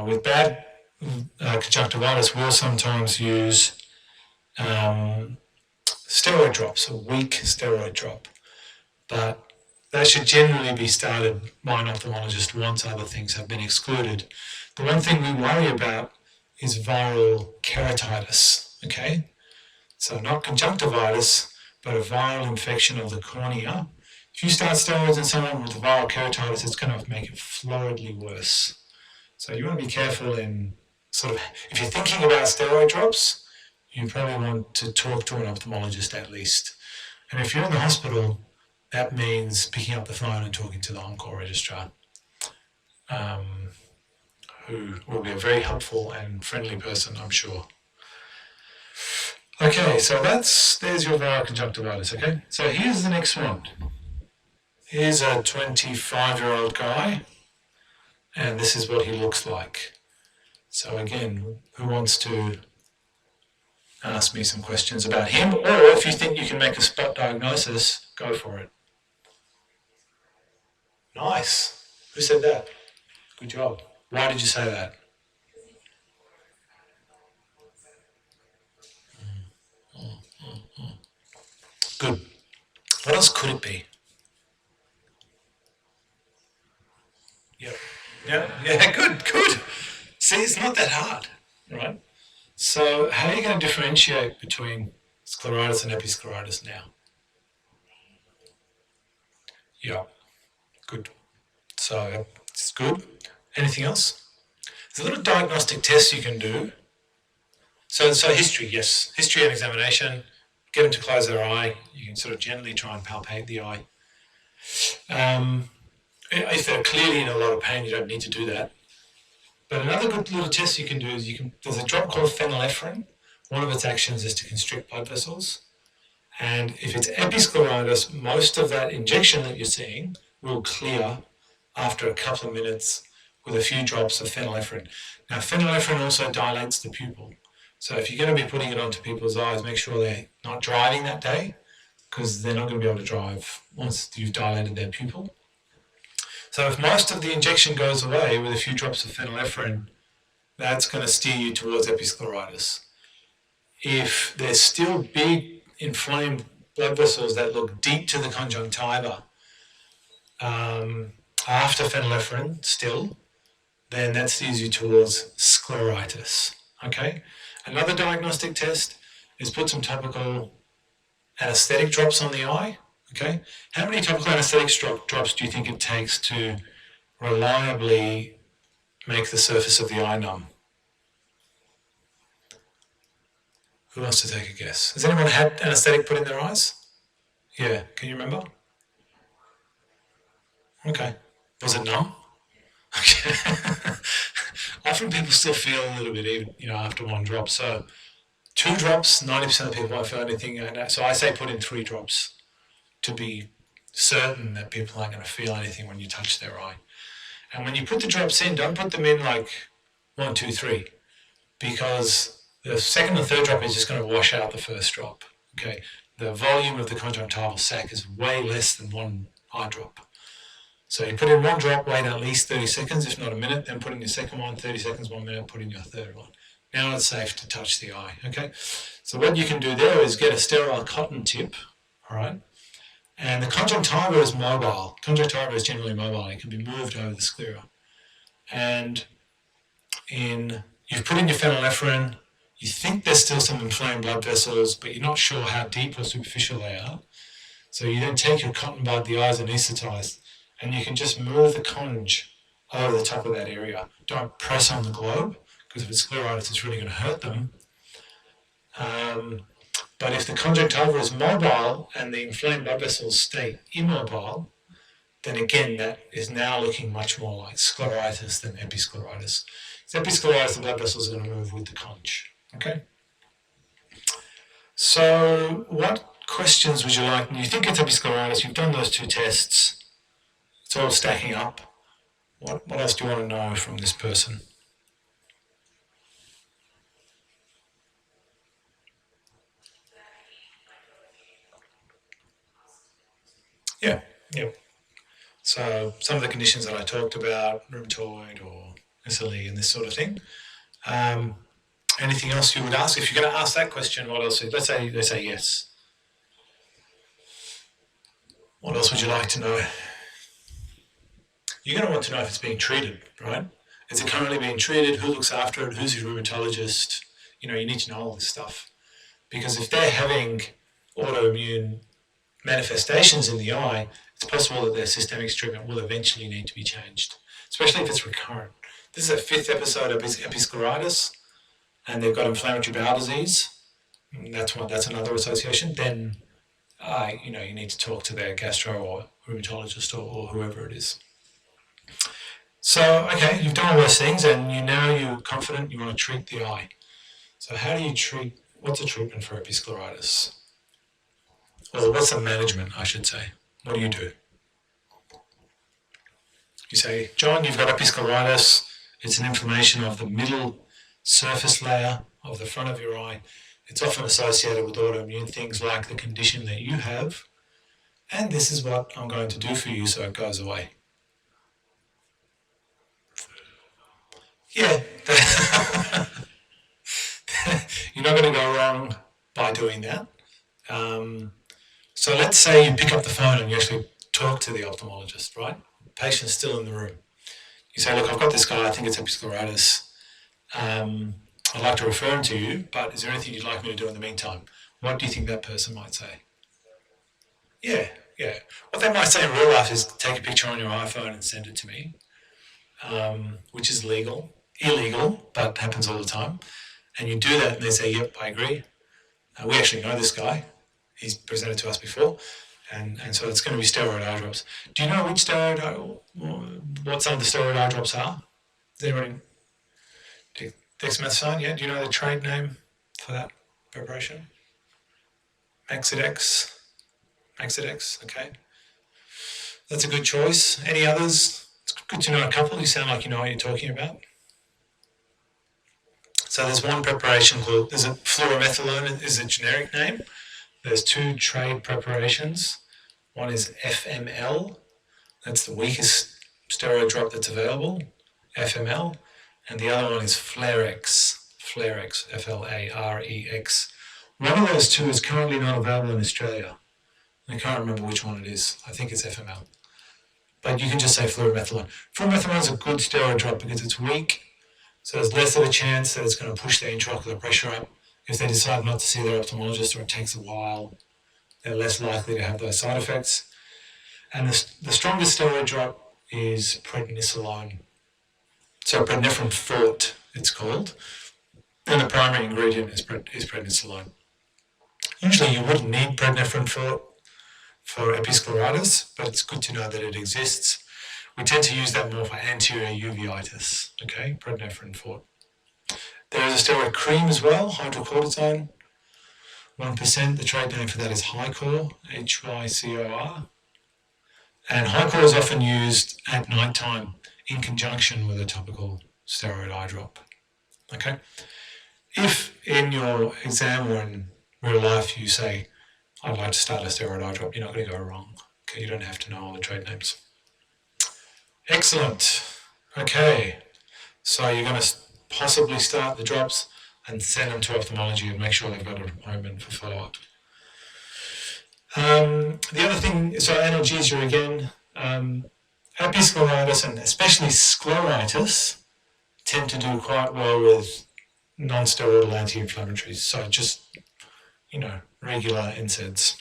With bad conjunctivitis, we'll sometimes use steroid drops, a weak steroid drop. But that should generally be started by an ophthalmologist once other things have been excluded. The one thing we worry about is viral keratitis, okay? So not conjunctivitis, but a viral infection of the cornea. If you start steroids in someone with viral keratitis, it's going to make it floridly worse. So you want to be careful in if you're thinking about steroid drops, you probably want to talk to an ophthalmologist at least. And if you're in the hospital, that means picking up the phone and talking to the on-call registrar, who will be a very helpful and friendly person, I'm sure. Okay, so there's your viral conjunctivitis, okay? So here's the next one. Here's a 25-year-old guy, and this is what he looks like. So again, who wants to ask me some questions about him? Or if you think you can make a spot diagnosis, go for it. Nice. Who said that? Good job. Why did you say that? Good. What else could it be? Yeah, good. See, it's not that hard, right? So how are you going to differentiate between scleritis and episcleritis now? Yeah, good. So it's good. Anything else? There's a little diagnostic test you can do. So history, yes. History and examination. Get them to close their eye. You can sort of gently try and palpate the eye. If they're clearly in a lot of pain, you don't need to do that. But another good little test you can do is there's a drop called phenylephrine. One of its actions is to constrict blood vessels. And if it's episcleritis, most of that injection that you're seeing will clear after a couple of minutes with a few drops of phenylephrine. Now, phenylephrine also dilates the pupil. So if you're going to be putting it onto people's eyes, make sure they're not driving that day, because they're not going to be able to drive once you've dilated their pupil. So if most of the injection goes away with a few drops of phenylephrine, that's going to steer you towards episcleritis. If there's still big inflamed blood vessels that look deep to the conjunctiva after phenylephrine still, then that steers you towards scleritis. Okay? Another diagnostic test is put some topical anesthetic drops on the eye. Okay? How many topical anesthetic drops do you think it takes to reliably make the surface of the eye numb? Who wants to take a guess? Has anyone had anesthetic put in their eyes? Yeah, can you remember? Okay. Was it numb? Okay. Often people still feel a little bit, even after one drop. So 2 drops, 90% of people won't feel anything. So I say put in 3 drops to be certain that people aren't going to feel anything when you touch their eye. And when you put the drops in, don't put them in like 1, 2, 3, because the second and third drop is just going to wash out the first drop. Okay, the volume of the conjunctival sac is way less than 1 eye drop. So you put in 1 drop, wait at least 30 seconds, if not a minute, then put in your second one, 30 seconds, 1 minute, put in your third one. Now it's safe to touch the eye. Okay, so what you can do there is get a sterile cotton tip, all right? And the conjunctiva is mobile. Conjunctiva is generally mobile. It can be moved over the sclera. And you've put in your phenylephrine. You think there's still some inflamed blood vessels, but you're not sure how deep or superficial they are. So you then take your cotton bud, the eyes are anaesthetized, and you can just move the conj over the top of that area. Don't press on the globe, because if it's scleritis, it's really going to hurt them. But if the conjunctiva is mobile and the inflamed blood vessels stay immobile, then again, that is now looking much more like scleritis than episcleritis. Because episcleritis, the blood vessels are going to move with the conj. Okay? So what questions would you like? You think it's episcleritis, you've done those 2 tests, it's all stacking up. What else do you want to know from this person? Yeah. So some of the conditions that I talked about, rheumatoid or SLE and this sort of thing. Anything else you would ask? If you're going to ask that question, what else? Let's say they say yes. What else would you like to know? You're going to want to know if it's being treated, right? Is it currently being treated? Who looks after it? Who's your rheumatologist? You need to know all this stuff. Because if they're having autoimmune manifestations in the eye, it's possible that their systemic treatment will eventually need to be changed, especially if it's recurrent. This is a 5th episode of Episcleritis, and they've got inflammatory bowel disease. That's another association. Then, you need to talk to their gastro or rheumatologist or whoever it is. So, okay, you've done all those things, and you're confident you want to treat the eye. So how do you treat? What's the treatment for episcleritis? Or what's the management, I should say? What do? You say, John, you've got episcleritis. It's an inflammation of the middle surface layer of the front of your eye. It's often associated with autoimmune things like the condition that you have. And this is what I'm going to do for you so it goes away. Yeah. You're not going to go wrong by doing that. So let's say you pick up the phone and you actually talk to the ophthalmologist, right? The patient's still in the room. You say, look, I've got this guy, I think it's episcleritis. I'd like to refer him to you, but is there anything you'd like me to do in the meantime? What do you think that person might say? Yeah. What they might say in real life is take a picture on your iPhone and send it to me, which is illegal, but happens all the time. And you do that and they say, yep, I agree. We actually know this guy. He's presented to us before. And so it's going to be steroid eye drops. Do you know what some of the steroid eye drops are? Does anyone? Dexamethasone, yeah? Do you know the trade name for that preparation? Maxidex, okay. That's a good choice. Any others? It's good to know a couple. You sound like you know what you're talking about. So there's one preparation called, there's a fluorometholone is a generic name. There's two trade preparations. One is FML, that's the weakest steroid drop that's available, FML, and the other one is Flarex, Flarex. One of those two is currently not available in Australia. I can't remember which one it is. I think it's FML. But you can just say fluorometholone. Fluorometholone is a good steroid drop because it's weak, so there's less of a chance that it's going to push the intraocular pressure up. If they decide not to see their ophthalmologist or it takes a while, they're less likely to have those side effects. And the strongest steroid drop is prednisolone. So prednephrine forte, it's called. And the primary ingredient is prednisolone. Usually you wouldn't need prednephrine forte for Episcleritis, but it's good to know that it exists. We tend to use that more for anterior uveitis, okay, prednephrine forte. There is a steroid cream as well, hydrocortisone, 1%. The trade name for that is Hycor, Hycor. And Hycor is often used at night time in conjunction with a topical steroid eye drop, okay? If in your exam or in real life you say, I'd like to start a steroid eye drop, you're not going to go wrong. Okay, you don't have to know all the trade names. Excellent. Okay, so you're going to possibly start the drops and send them to ophthalmology and make sure they've got an appointment for follow-up. The other thing, so analgesia again, episcleritis and especially scleritis tend to do quite well with non-steroidal anti-inflammatories. So just, regular NSAIDs.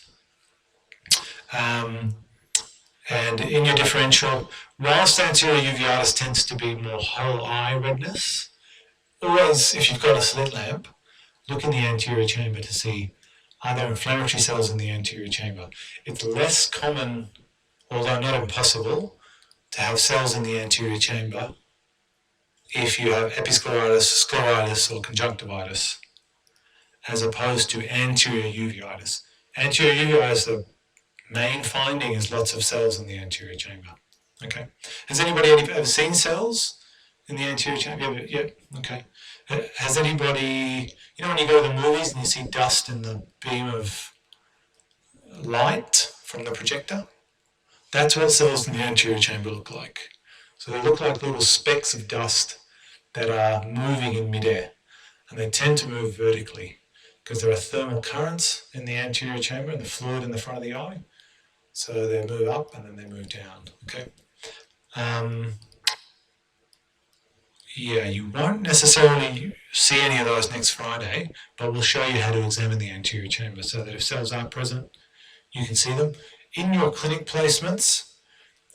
And in your differential, whilst anterior uveitis tends to be more whole eye redness, always, if you've got a slit lamp, look in the anterior chamber to see are there inflammatory cells in the anterior chamber. It's less common, although not impossible, to have cells in the anterior chamber if you have episcleritis, scleritis, or conjunctivitis, as opposed to anterior uveitis. Anterior uveitis, the main finding is lots of cells in the anterior chamber. Okay. Has anybody ever seen cells in the anterior chamber? Yeah. Okay. Has anybody, when you go to the movies and you see dust in the beam of light from the projector? That's what cells in the anterior chamber look like. So they look like little specks of dust that are moving in midair, and they tend to move vertically because there are thermal currents in the anterior chamber and the fluid in the front of the eye. So they move up and then they move down. Okay. Yeah, you won't necessarily see any of those next Friday, but we'll show you how to examine the anterior chamber so that if cells are present, you can see them. In your clinic placements,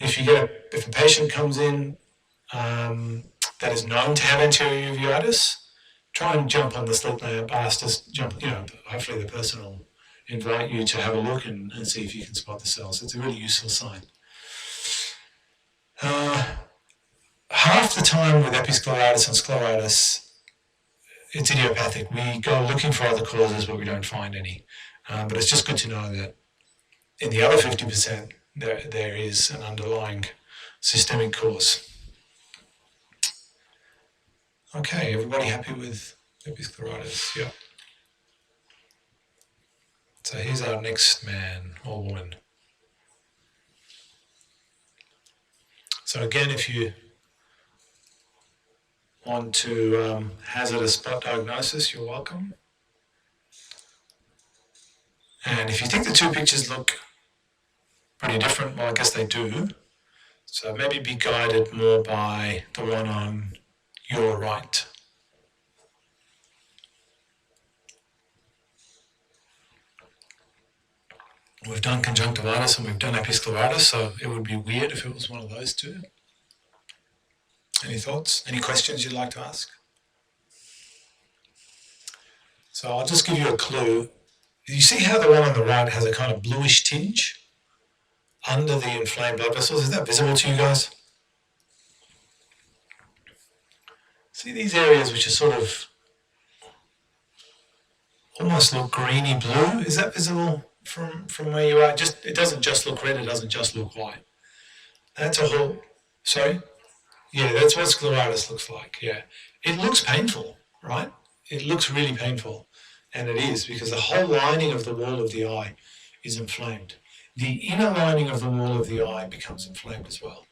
if a patient comes in that is known to have anterior uveitis, try and jump on the slit lamp, ask us, hopefully the person will invite you to have a look and see if you can spot the cells. It's a really useful sign. Half the time with episcleritis and scleritis, it's idiopathic. We go looking for other causes, but we don't find any. But it's just good to know that in the other 50%, there is an underlying systemic cause. Okay, everybody happy with episcleritis? Yeah. So here's our next man or woman. So again, if you want to hazard a spot diagnosis, you're welcome. And if you think the two pictures look pretty different, well, I guess they do. So maybe be guided more by the one on your right. We've done conjunctivitis and we've done episcleritis, so it would be weird if it was one of those two. Any thoughts? Any questions you'd like to ask? So I'll just give you a clue. You see how the one on the right has a kind of bluish tinge under the inflamed blood vessels? Is that visible to you guys? See these areas which are sort of almost look greeny blue? Is that visible from where you are? It doesn't just look red, it doesn't just look white. That's a whole, sorry? Yeah, that's what scleritis looks like, yeah. It looks painful, right? it looks really painful, and it is because the whole lining of the wall of the eye is inflamed. The inner lining of the wall of the eye becomes inflamed as well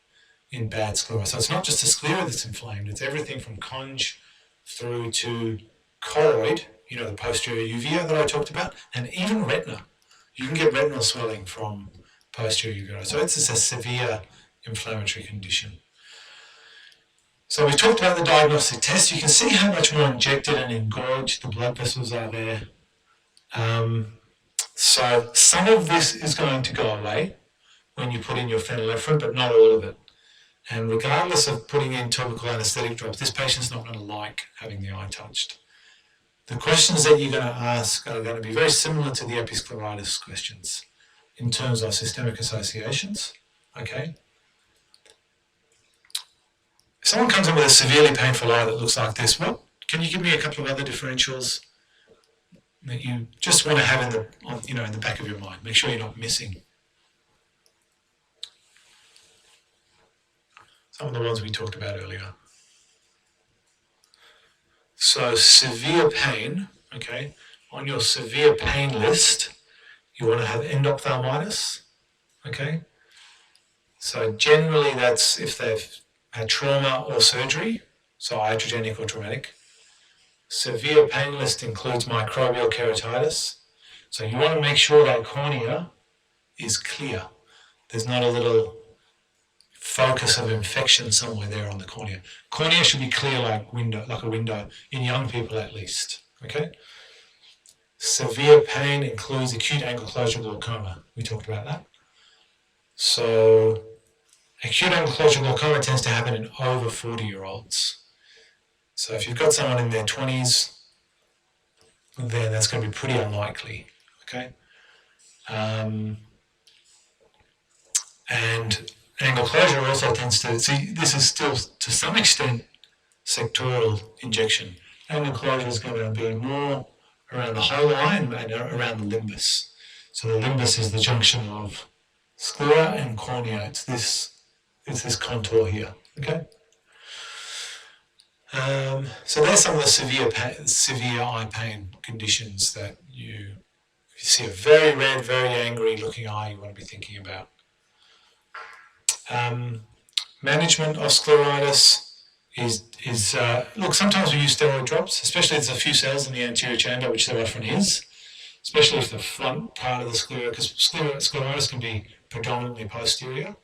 in bad sclera. So it's not just the sclera that's inflamed, it's everything from conj through to choroid, you know, the posterior uvea that I talked about, and even retina. You can get retinal swelling from posterior uvea. So it's a severe inflammatory condition. So we talked about the diagnostic test. You can see how much more injected and engorged the blood vessels are there. So some of this is going to go away when you put in your phenylephrine, but not all of it. And regardless of putting in topical anesthetic drops, this patient's not going to like having the eye touched. The questions that you're going to ask are going to be very similar to the Episcleritis questions in terms of systemic associations, okay? If someone comes in with a severely painful eye that looks like this, what can you give me a couple of other differentials that you just want to have in the, in the back of your mind? Make sure you're not missing. Some of the ones we talked about earlier. So severe pain, okay, on your severe pain list, you want to have endophthalmitis, okay? So generally that's if they've had trauma or surgery, so iatrogenic or traumatic. Severe pain list includes microbial keratitis. So you want to make sure that cornea is clear. There's not a little focus of infection somewhere there on the cornea. Cornea should be clear like a window, in young people at least, okay? Severe pain includes acute ankylosing glaucoma. We talked about that. So acute ankylosing glaucoma tends to happen in over 40-year-olds. So if you've got someone in their 20s, then that's going to be pretty unlikely, okay? And angle closure also tends to, see, this is still to some extent sectoral injection. Angle closure is going to be more around the whole eye and around the limbus. So the limbus is the junction of sclera and cornea. It's this contour here, okay? So there's some of the severe eye pain conditions that if you see a very red, very angry looking eye, you want to be thinking about. Management of scleritis is look, sometimes we use steroid drops, especially if there's a few cells in the anterior chamber, which there often is, especially if the front part of the sclera, because scleritis can be predominantly posterior.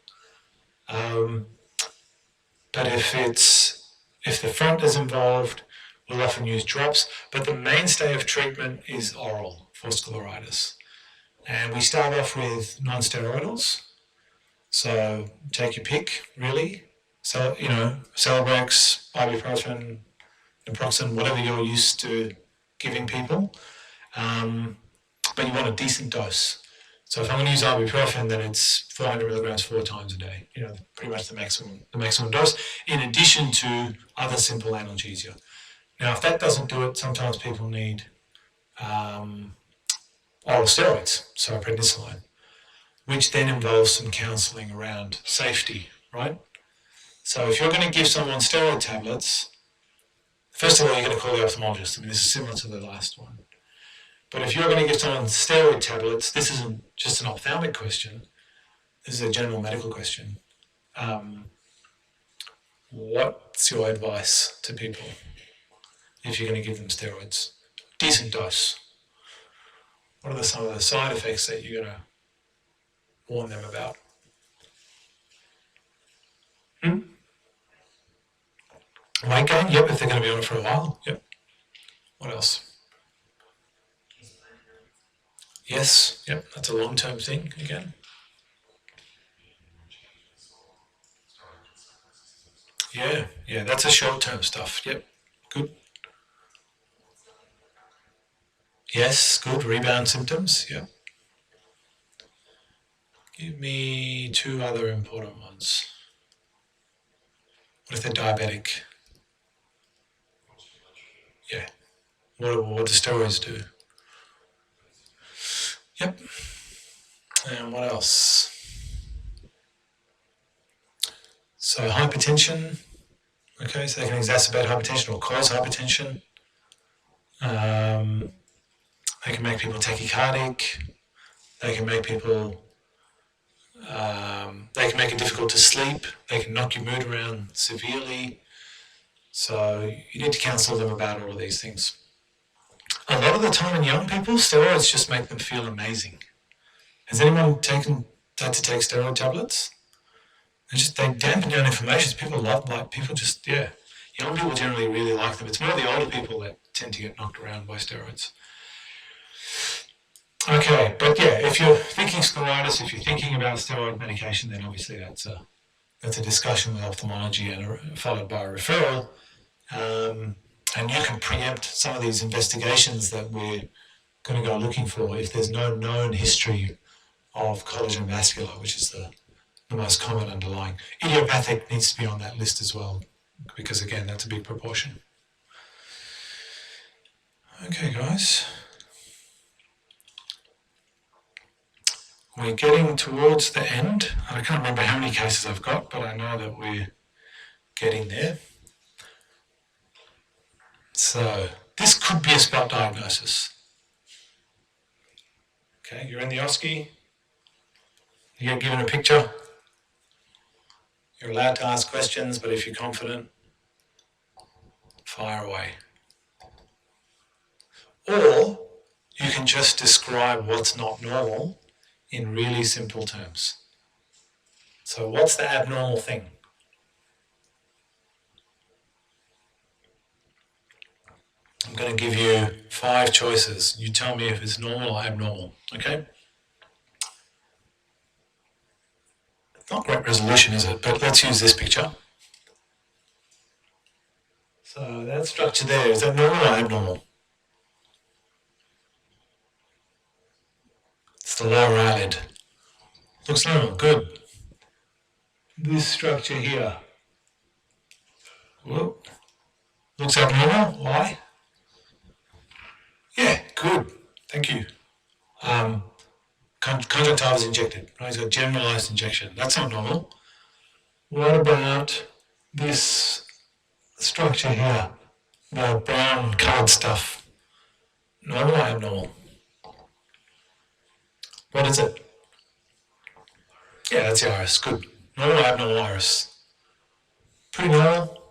But if the front is involved, we'll often use drops, but the mainstay of treatment is oral for scleritis. And we start off with non-steroidals. So take your pick, really. So, Celebrex, ibuprofen, naproxen, whatever you're used to giving people. But you want a decent dose. So if I'm going to use ibuprofen, then it's 400 milligrams 4 times a day. Pretty much the maximum dose, in addition to other simple analgesia. Now, if that doesn't do it, sometimes people need oral steroids, so prednisolone, which then involves some counselling around safety, right? So if you're going to give someone steroid tablets, first of all, you're going to call the ophthalmologist. This is similar to the last one. But if you're going to give someone steroid tablets, this isn't just an ophthalmic question. This is a general medical question. What's your advice to people if you're going to give them steroids? Decent dose. What are some of the side effects that you're going to warn them about? Weight gain? Yep, if they're going to be on it for a while. Yep. What else? Yes, yep, that's a long-term thing again. Yeah, that's a short-term stuff. Yep, good. Yes, good. Rebound symptoms. Yep. Give me 2 other important ones. What if they're diabetic? Yeah. What do steroids do? Yep. And what else? So hypertension. Okay, so they can exacerbate hypertension or cause hypertension. They can make people tachycardic. They can make people. They can make it difficult to sleep. They can knock your mood around severely. So you need to counsel them about all of these things. A lot of the time in young people, steroids just make them feel amazing. Has anyone had to take steroid tablets? They dampen down inflammation. People young people generally really like them. It's more the older people that tend to get knocked around by steroids. Okay, but yeah, if you're thinking scleritis, if you're thinking about steroid medication, then obviously that's a discussion with ophthalmology and followed by a referral. And you can preempt some of these investigations that we're going to go looking for if there's no known history of collagen vascular, which is the most common underlying. Idiopathic needs to be on that list as well, because again, that's a big proportion. Okay, guys. We're getting towards the end. I can't remember how many cases I've got, but I know that we're getting there. So this could be a spot diagnosis. Okay, you're in the OSCE. You get given a picture. You're allowed to ask questions, but if you're confident, fire away. Or you can just describe what's not normal in really simple terms. So what's the abnormal thing? I'm going to give you 5 choices. You tell me if it's normal or abnormal, okay? Not great resolution, is it? But let's use this picture. So that structure there, is that normal or abnormal? It's the lower eyelid. Looks normal, good. This structure here. Whoa. Looks abnormal, why? Yeah, good, thank you. Conjunctivitis injected, right? He's got generalized injection. That's not normal. What about this structure here? The brown colored stuff. Normal or abnormal? What is it? Yeah, that's the iris. Good. Normal or abnormal iris? Pretty normal.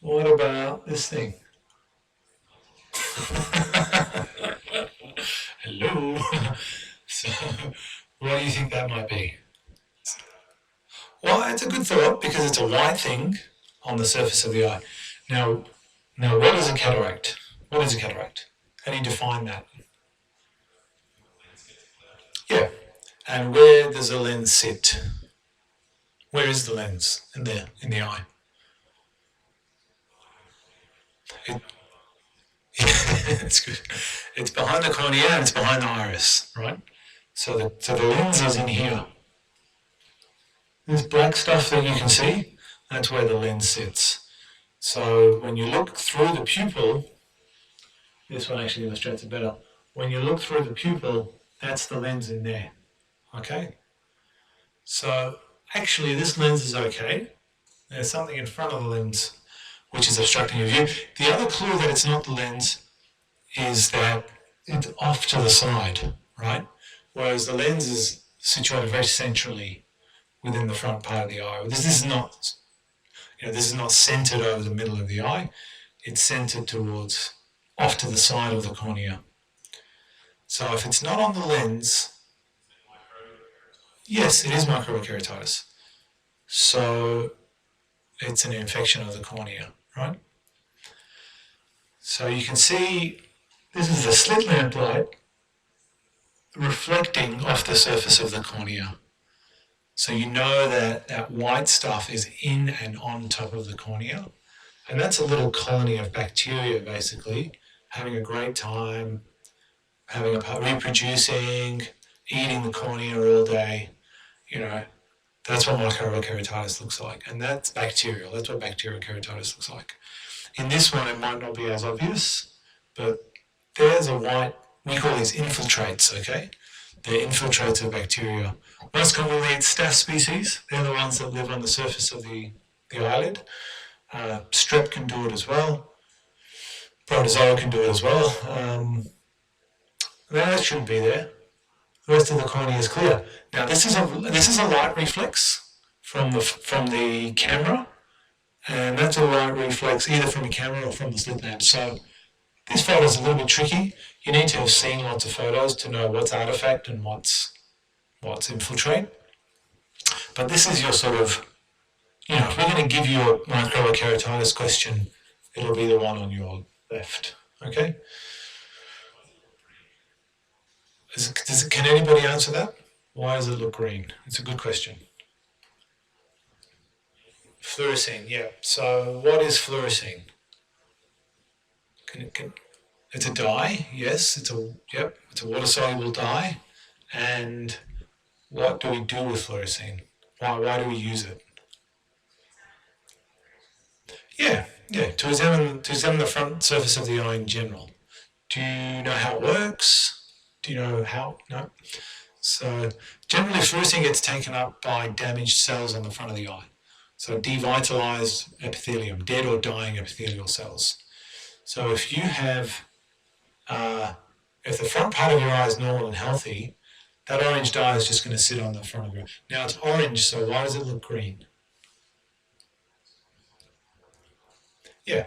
What about this thing? Hello. So, what do you think that might be? Well, it's a good thought because it's a white thing on the surface of the eye. Now, what is a cataract? What is a cataract? How do you define that? Yeah. And where does the lens sit? Where is the lens in the eye? It's good. It's behind the cornea and it's behind the iris, right? So the lens is in here. This black stuff that you can see, that's where the lens sits. So when you look through the pupil, this one actually illustrates it better. When you look through the pupil, that's the lens in there, okay? So actually this lens is okay. There's something in front of the lens which is obstructing your view. The other clue that it's not the lens is that it's off to the side, right? Whereas the lens is situated very centrally within the front part of the eye. This is not centered over the middle of the eye. It's centered towards off to the side of the cornea. So if it's not on the lens, yes, it is microbial keratitis. So it's an infection of the cornea, right? So you can see this is the slit lamp light reflecting off the surface of the cornea. So you know that that white stuff is in and on top of the cornea. And that's a little colony of bacteria, basically, having a great time, reproducing, eating the cornea all day. You know, that's what microbial keratitis looks like. And that's bacterial. That's what bacterial keratitis looks like. In this one, it might not be as obvious, but there's a white, we call these infiltrates, okay? They're infiltrates of bacteria. Most commonly, it's staph species. They're the ones that live on the surface of the eyelid. Strep can do it as well. Protozoa can do it as well. That shouldn't be there. The rest of the cornea is clear. Now this is a light reflex from the camera, and that's a light reflex either from the camera or from the slit lamp. So this photo is a little bit tricky. You need to have seen lots of photos to know what's artifact and what's infiltrate. But this is your sort of, if we're going to give you a microbial keratitis question, it'll be the one on your left. Okay? Can anybody answer that? Why does it look green? It's a good question. Fluorescein, yeah. So what is fluorescein? It's a dye, yes. It's a water-soluble dye. And what do we do with fluorescein? Why do we use it? Yeah, to examine the front surface of the eye in general. Do you know how it works? Do you know how? No. So generally fluorescein gets taken up by damaged cells on the front of the eye. So devitalized epithelium, dead or dying epithelial cells. So if you have, if the front part of your eye is normal and healthy, that orange dye is just going to sit on the front of your eye. Now it's orange, so why does it look green? Yeah.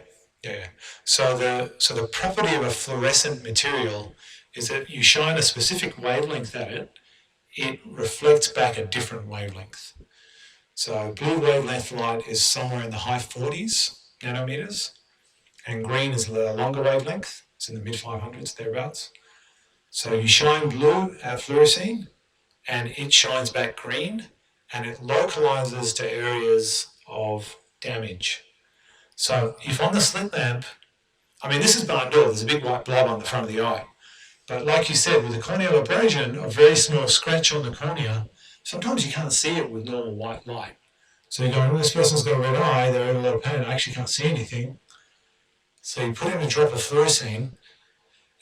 So the property of a fluorescent material is that you shine a specific wavelength at it, it reflects back a different wavelength. So blue wavelength light is somewhere in the high 40s nanometers, and green is the longer wavelength. It's in the mid 500s, thereabouts. So you shine blue at fluorescein, and it shines back green, and it localizes to areas of damage. So if on the slit lamp, this is barn door, there's a big white blob on the front of the eye. But like you said, with a corneal abrasion, a very small scratch on the cornea, sometimes you can't see it with normal white light. So you're going, this person's got a red eye, they're in a lot of pain, I actually can't see anything. So you put in a drop of fluorescein,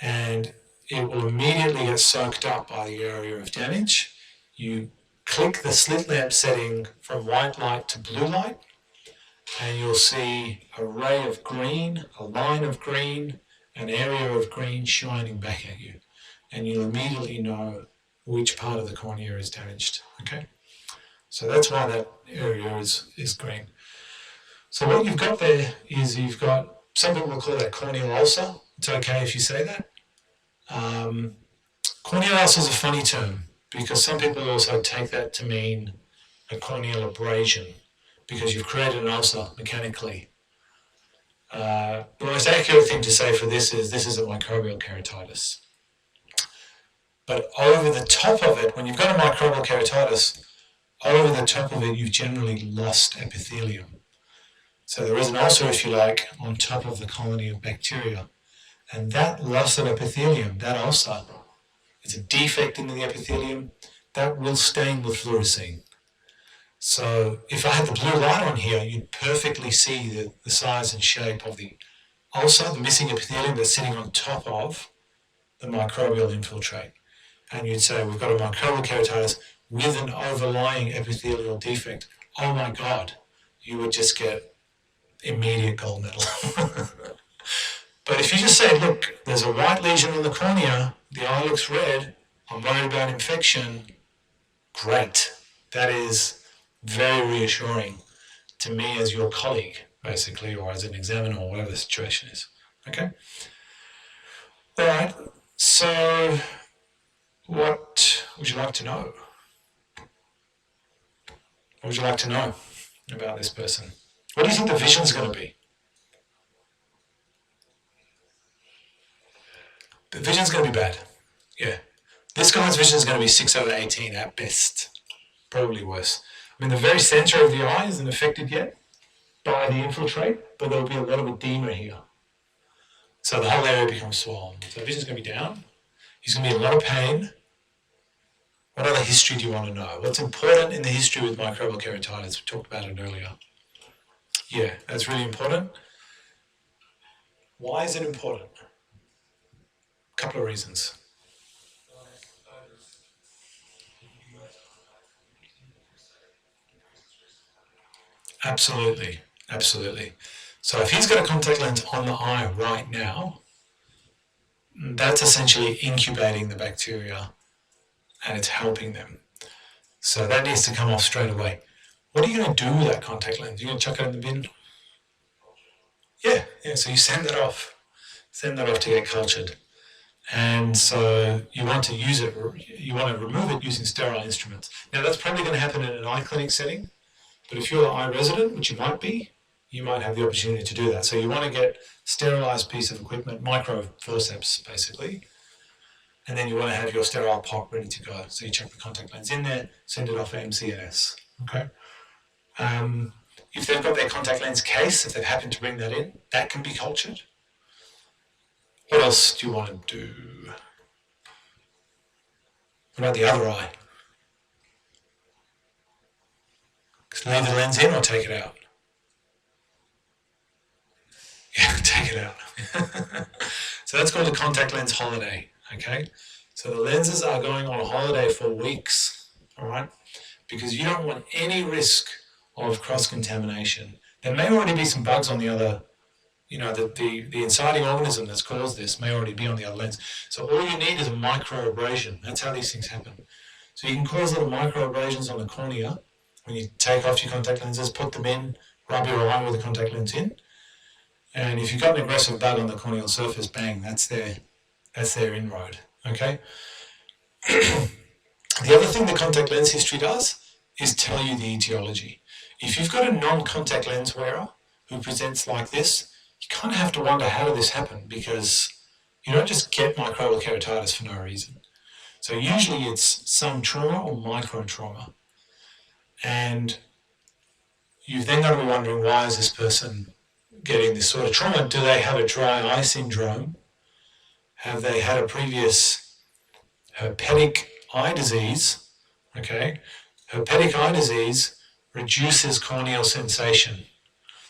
and it will immediately get soaked up by the area of damage. You click the slit lamp setting from white light to blue light, and you'll see a ray of green, a line of green, an area of green shining back at you. And you'll immediately know which part of the cornea is damaged. Okay? So that's why that area is green. So what you've got there is you've got, some people will call that corneal ulcer. It's okay if you say that. Corneal ulcer is a funny term because some people also take that to mean a corneal abrasion because you've created an ulcer mechanically. The most accurate thing to say for this is a microbial keratitis. But over the top of it, when you've got a microbial keratitis, over the top of it, you've generally lost epithelium. So there is an ulcer, if you like, on top of the colony of bacteria. And that loss of epithelium, that ulcer, it's a defect in the epithelium, that will stain with fluorescein. So if I had the blue light on here, you'd perfectly see the size and shape of the ulcer, the missing epithelium that's sitting on top of the microbial infiltrate. And you'd say, we've got a microbial keratitis with an overlying epithelial defect. Oh my God, you would just get immediate gold medal. But if you just say, look, there's a white lesion on the cornea, the eye looks red, I'm worried about infection, great. That is very reassuring to me as your colleague, basically, or as an examiner, or whatever the situation is. Okay? All right, so what would you like to know? What would you like to know about this person? What do you think the vision's going to be? The vision's going to be bad. Yeah. This guy's vision is going to be 6/18 at best. Probably worse. The very center of the eye isn't affected yet by the infiltrate, but there'll be a lot of edema here. So the whole area becomes swollen. So the vision's going to be down. He's going to be in a lot of pain. What other history do you want to know? What's important in the history with microbial keratitis? We talked about it earlier. Yeah, that's really important. Why is it important? A couple of reasons. Absolutely. So if he's got a contact lens on the eye right now, that's essentially incubating the bacteria and it's helping them. So that needs to come off straight away. What are you going to do with that contact lens? You're going to chuck it in the bin? Yeah, so you send that off. Send that off to get cultured. And so you want to use it, you want to remove it using sterile instruments. Now that's probably going to happen in an eye clinic setting, but if you're an eye resident, which you might be, you might have the opportunity to do that. So you want to get sterilized piece of equipment, micro forceps basically, and then you want to have your sterile POC ready to go. So you chuck the contact lens in there, send it off for MCNS. Okay. If they've got their contact lens case, if they've happened to bring that in, that can be cultured. What else do you want to do? What about the other eye? Leave the lens in or take it out? Yeah, take it out. So that's called a contact lens holiday, okay? So the lenses are going on a holiday for weeks, all right? Because you don't want any risk of cross-contamination. There may already be some bugs on the other, the inciting organism that's caused this may already be on the other lens. So all you need is a microabrasion. That's how these things happen. So you can cause little microabrasions on the cornea when you take off your contact lenses, put them in, rub your eye with the contact lens in. And if you've got an aggressive bug on the corneal surface, bang, that's their inroad, okay? The other thing the contact lens history does is tell you the etiology. If you've got a non-contact lens wearer who presents like this, you kind of have to wonder, how did this happen? Because you don't just get microbial keratitis for no reason. So usually it's some trauma or micro trauma. And you've then got to be wondering, why is this person getting this sort of trauma? Do they have a dry eye syndrome? Have they had a previous herpetic eye disease? Okay, herpetic eye disease reduces corneal sensation.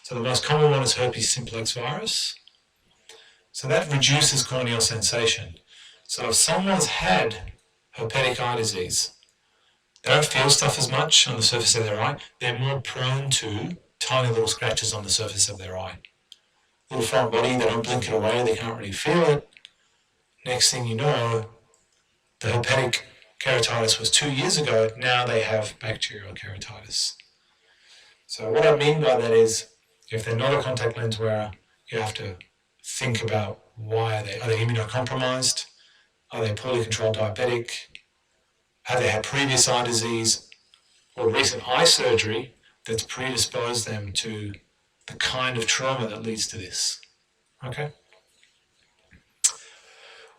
So the most common one is herpes simplex virus. So that reduces corneal sensation. So if someone's had herpetic eye disease, they don't feel stuff as much on the surface of their eye. They're more prone to tiny little scratches on the surface of their eye. Little foreign body, they don't blink it away, they can't really feel it. Next thing you know, the herpetic keratitis was 2 years ago, now they have bacterial keratitis. So what I mean by that is, if they're not a contact lens wearer, you have to think about, why are they immunocompromised? Are they poorly controlled diabetic? Have they had previous eye disease or recent eye surgery that's predisposed them to the kind of trauma that leads to this? Okay.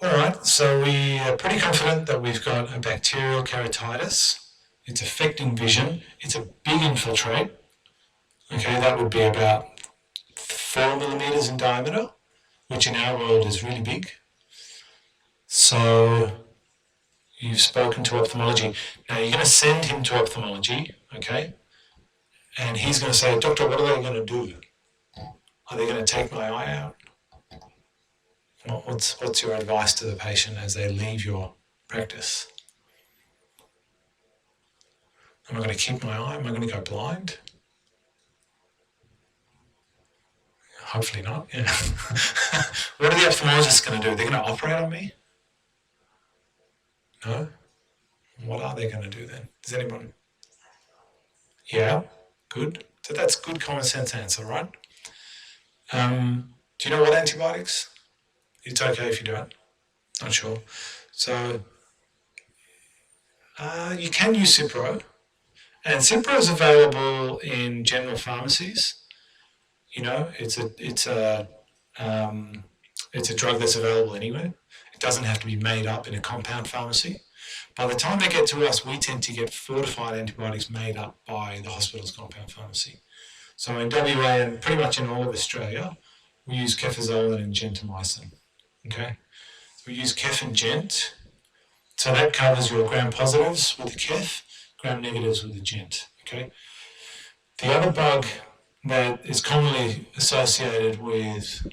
All right, so we are pretty confident that we've got a bacterial keratitis. It's affecting vision. It's a big infiltrate. Okay, that would be about 4 millimeters in diameter, which in our world is really big. So you've spoken to ophthalmology. Now you're going to send him to ophthalmology, okay? And he's going to say, doctor, what are they going to do? Are they going to take my eye out? What's your advice to the patient as they leave your practice? Am I going to keep my eye? Am I going to go blind? Hopefully not. Yeah. What are the ophthalmologists going to do? They're going to operate on me? No? What are they going to do then? Does anyone? Yeah, good. So that's good common sense answer, right? Do you know what antibiotics? It's okay if you don't. Not sure. So you can use Cipro, and Cipro is available in general pharmacies. You know, it's a drug that's available anywhere. It doesn't have to be made up in a compound pharmacy. By the time they get to us, we tend to get fortified antibiotics made up by the hospital's compound pharmacy. So in WA and pretty much in all of Australia, we use cefazolin and gentamicin. Okay, so we use Kef and Gent. So that covers your gram positives with the Kef, gram negatives with the Gent. Okay. The other bug that is commonly associated with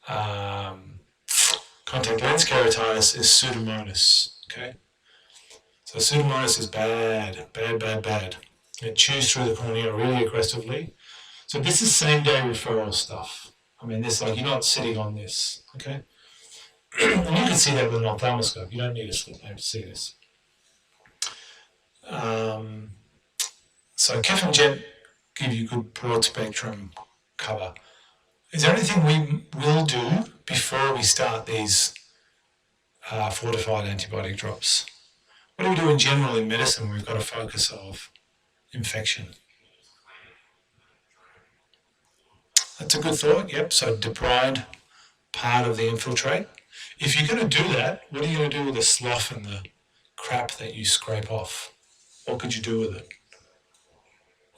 contact lens keratitis is Pseudomonas. Okay, so Pseudomonas is bad. It chews through the cornea really aggressively. So this is same-day referral stuff. I mean, this, like, you're not sitting on this, okay? And you can see that with an ophthalmoscope. You don't need a slit lamp to see this. So Kef and Jet give you good broad spectrum cover. Is there anything we will do before we start these fortified antibiotic drops? What do we do in general in medicine when we've got a focus of infection? That's a good thought, yep. So debride part of the infiltrate. If you're going to do that, what are you going to do with the slough and the crap that you scrape off? What could you do with it?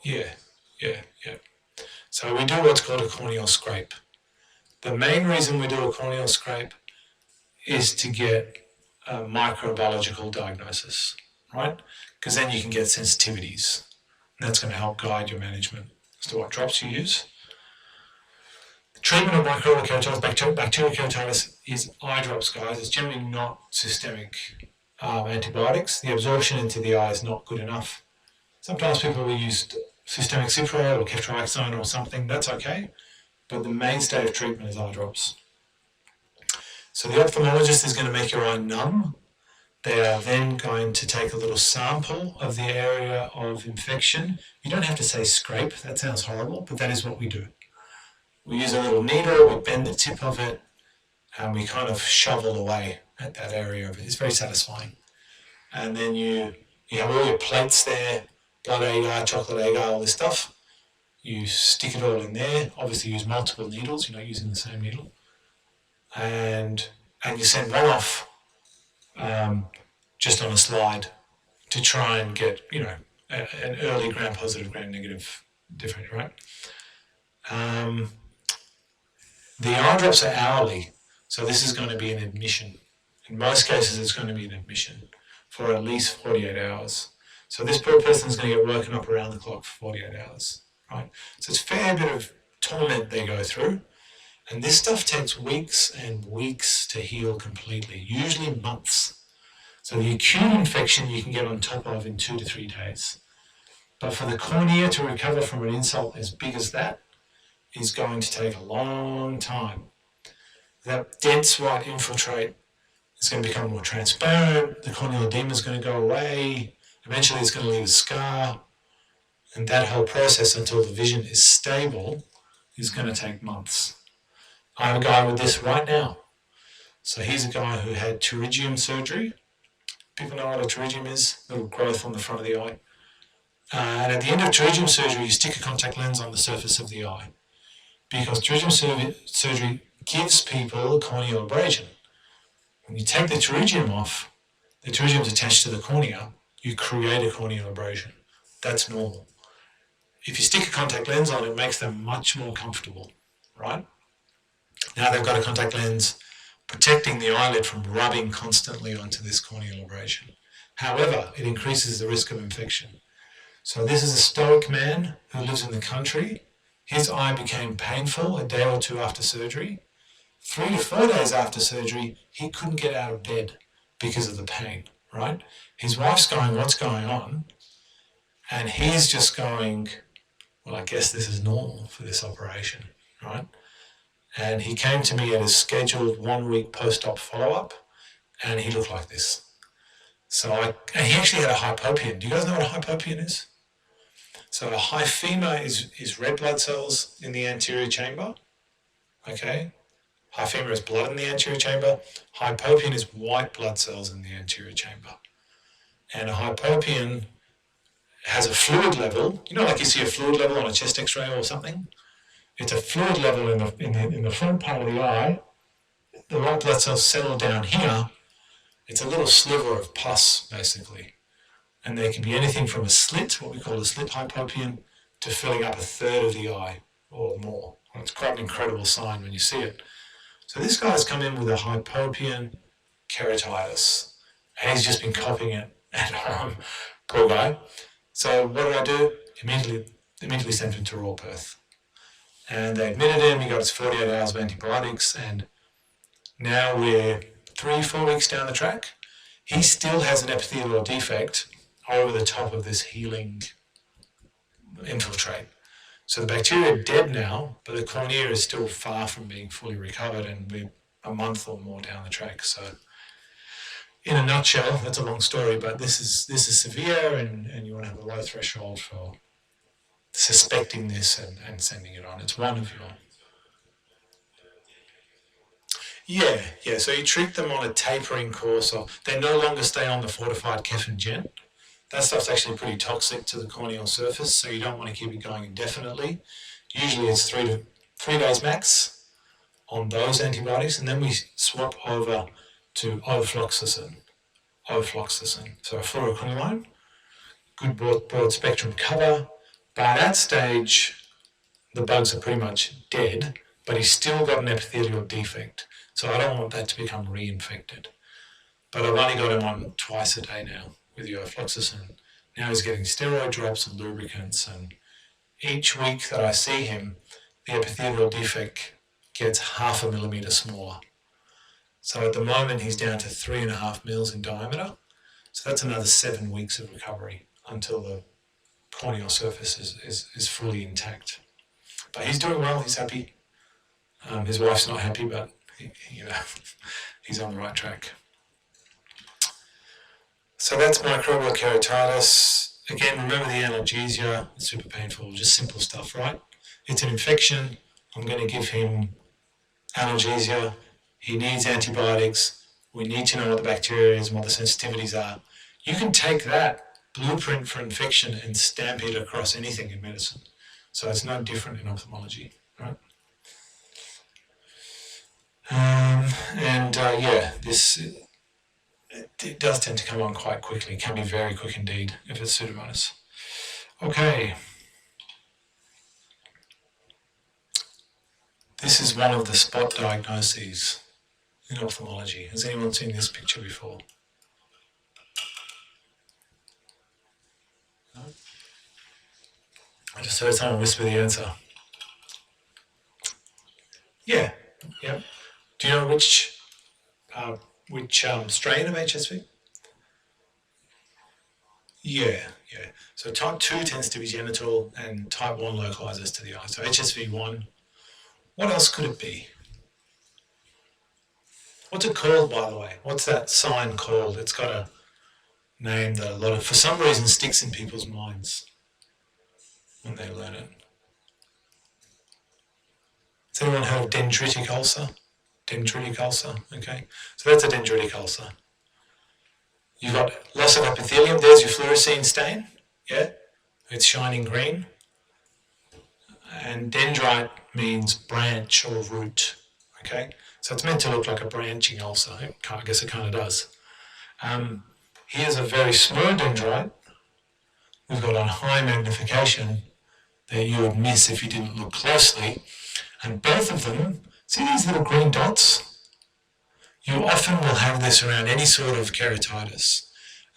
Yeah. So we do what's called a corneal scrape. The main reason we do a corneal scrape is to get a microbiological diagnosis, right? Because then you can get sensitivities. And that's going to help guide your management as to what drops you use. The treatment of microbial keratitis, bacterial keratitis, is eye drops, guys. It's generally not systemic antibiotics. The absorption into the eye is not good enough. Sometimes people will use systemic cyprid or ceftriaxone or something. That's okay. But the mainstay of treatment is eye drops. So the ophthalmologist is going to make your eye numb. They are then going to take a little sample of the area of infection. You don't have to say scrape, that sounds horrible, but that is what we do. We use a little needle, we bend the tip of it, and we kind of shovel away at that area of it. It's very satisfying. And then you have all your plates there, blood agar, chocolate agar, all this stuff. You stick it all in there. Obviously use multiple needles, you're not using the same needle. And you send one off just on a slide to try and get, an early gram-positive, gram-negative difference, right? The eye drops are hourly, so this is going to be an admission. In most cases, it's going to be an admission for at least 48 hours. So this poor person is going to get woken up around the clock for 48 hours, right? So it's a fair bit of torment they go through. And this stuff takes weeks and weeks to heal completely, usually months. So the acute infection you can get on top of in 2 to 3 days. But for the cornea to recover from an insult as big as that is going to take a long time. That dense white infiltrate is going to become more transparent, the corneal edema is going to go away, eventually it's going to leave a scar, and that whole process until the vision is stable is going to take months. I have a guy with this right now. So he's a guy who had pterygium surgery. People know what a pterygium is, a little growth on the front of the eye. And at the end of pterygium surgery, you stick a contact lens on the surface of the eye. Because pterygium surgery gives people a corneal abrasion. When you take the pterygium off, the pterygium is attached to the cornea, you create a corneal abrasion. That's normal. If you stick a contact lens on, it makes them much more comfortable, right? Now they've got a contact lens protecting the eyelid from rubbing constantly onto this corneal abrasion. However, it increases the risk of infection. So this is a stoic man who lives in the country. His eye became painful a day or two after surgery. 3 to 4 days after surgery, he couldn't get out of bed because of the pain, right? His wife's going, what's going on? And he's just going, well, I guess this is normal for this operation, right? And he came to me at his scheduled 1 week post-op follow-up, and he looked like this. And he actually had a hypopion. Do you guys know what a hypopion is? So a hyphema is red blood cells in the anterior chamber, okay? Hyphema is blood in the anterior chamber. Hypopion is white blood cells in the anterior chamber. And a hypopion has a fluid level. You know, like you see a fluid level on a chest x-ray or something? It's a fluid level in the front part of the eye. The white blood cells settle down here. It's a little sliver of pus, basically. And they can be anything from a slit, what we call a slit hypopion, to filling up a third of the eye or more. Well, it's quite an incredible sign when you see it. So this guy's come in with a hypopion keratitis, and he's just been copying it at home. Poor guy. So what did? Immediately sent him to Raw Perth. And they admitted him, he got his 48 hours of antibiotics, and now we're 3-4 weeks down the track. He still has an epithelial defect over the top of this healing infiltrate. So the bacteria are dead now, but the cornea is still far from being fully recovered, and we're a month or more down the track. So in a nutshell, that's a long story, but this is severe, and you want to have a low threshold for suspecting this and sending it on. It's one of your... Yeah. So you treat them on a tapering course, or they no longer stay on the fortified Kefin Gen. That stuff's actually pretty toxic to the corneal surface, so you don't want to keep it going indefinitely. Usually it's 3 days max on those antibiotics, and then we swap over to ofloxacin. So a fluoroquinolone, good broad spectrum cover. By that stage, the bugs are pretty much dead, but he's still got an epithelial defect. So I don't want that to become reinfected. But I've only got him on twice a day now with the ofloxacin. Now he's getting steroid drops and lubricants, and each week that I see him, the epithelial defect gets 0.5 millimeter smaller. So at the moment he's down to 3.5 mils in diameter. So that's another 7 weeks of recovery until the corneal surface is fully intact. But he's doing well, he's happy. His wife's not happy, but he's on the right track. So that's microbial keratitis. Again, remember the analgesia, it's super painful, just simple stuff, right? It's an infection. I'm going to give him analgesia. He needs antibiotics. We need to know what the bacteria is and what the sensitivities are. You can take that blueprint for infection and stamp it across anything in medicine. So it's no different in ophthalmology, right? This it does tend to come on quite quickly. It can be very quick indeed if it's Pseudomonas. Okay. This is one of the spot diagnoses in ophthalmology. Has anyone seen this picture before? No? I just heard someone whisper the answer. Yeah. Do you know which strain of HSV? Yeah. So type 2 tends to be genital, and type 1 localizes to the eye. So HSV1. What else could it be? What's it called, by the way? What's that sign called? It's got a name that for some reason, sticks in people's minds when they learn it. Has anyone heard of dendritic ulcer? Dendritic ulcer, okay. So that's a dendritic ulcer. You've got loss of epithelium. There's your fluorescein stain, yeah? It's shining green. And dendrite means branch or root, okay? So it's meant to look like a branching ulcer. I guess it kind of does. Here's a very small dendrite. We've got a high magnification that you would miss if you didn't look closely. And both of them, see these little green dots? You often will have this around any sort of keratitis.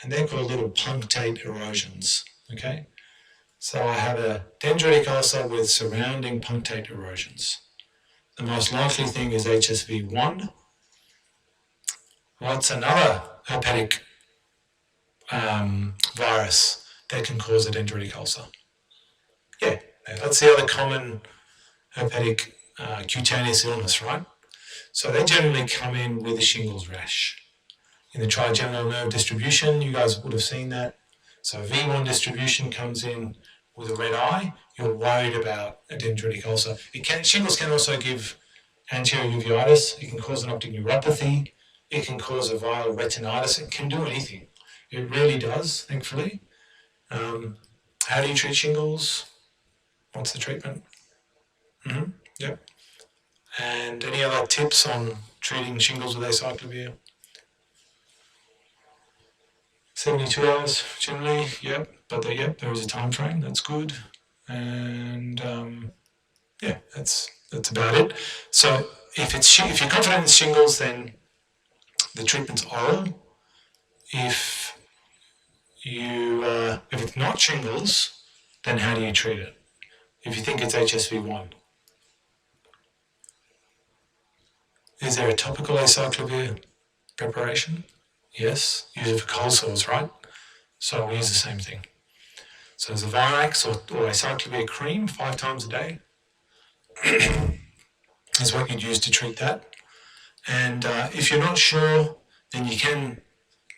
And they're called little punctate erosions, okay? So I have a dendritic ulcer with surrounding punctate erosions. The most likely thing is HSV1. What's another herpetic virus that can cause a dendritic ulcer? Yeah, that's the other common herpetic cutaneous illness, right? So they generally come in with a shingles rash. In the trigeminal nerve distribution, you guys would have seen that. So V1 distribution comes in with a red eye. You're worried about a dendritic ulcer. Shingles can also give anterior uveitis. It can cause an optic neuropathy. It can cause a viral retinitis. It can do anything. It really does, thankfully. How do you treat shingles? What's the treatment? Yep. And any other tips on treating shingles with acyclovir? 72 hours generally, yep. But there is a time frame. That's good. And that's about it. So if you're confident in shingles, then the treatment's oral. If it's not shingles, then how do you treat it? If you think it's HSV1. Is there a topical acyclovir preparation? Yes. Use it for cold sores, right? So we use the same thing. So there's a Virax or acyclovir cream 5 times a day is what you'd use to treat that. And if you're not sure, then you can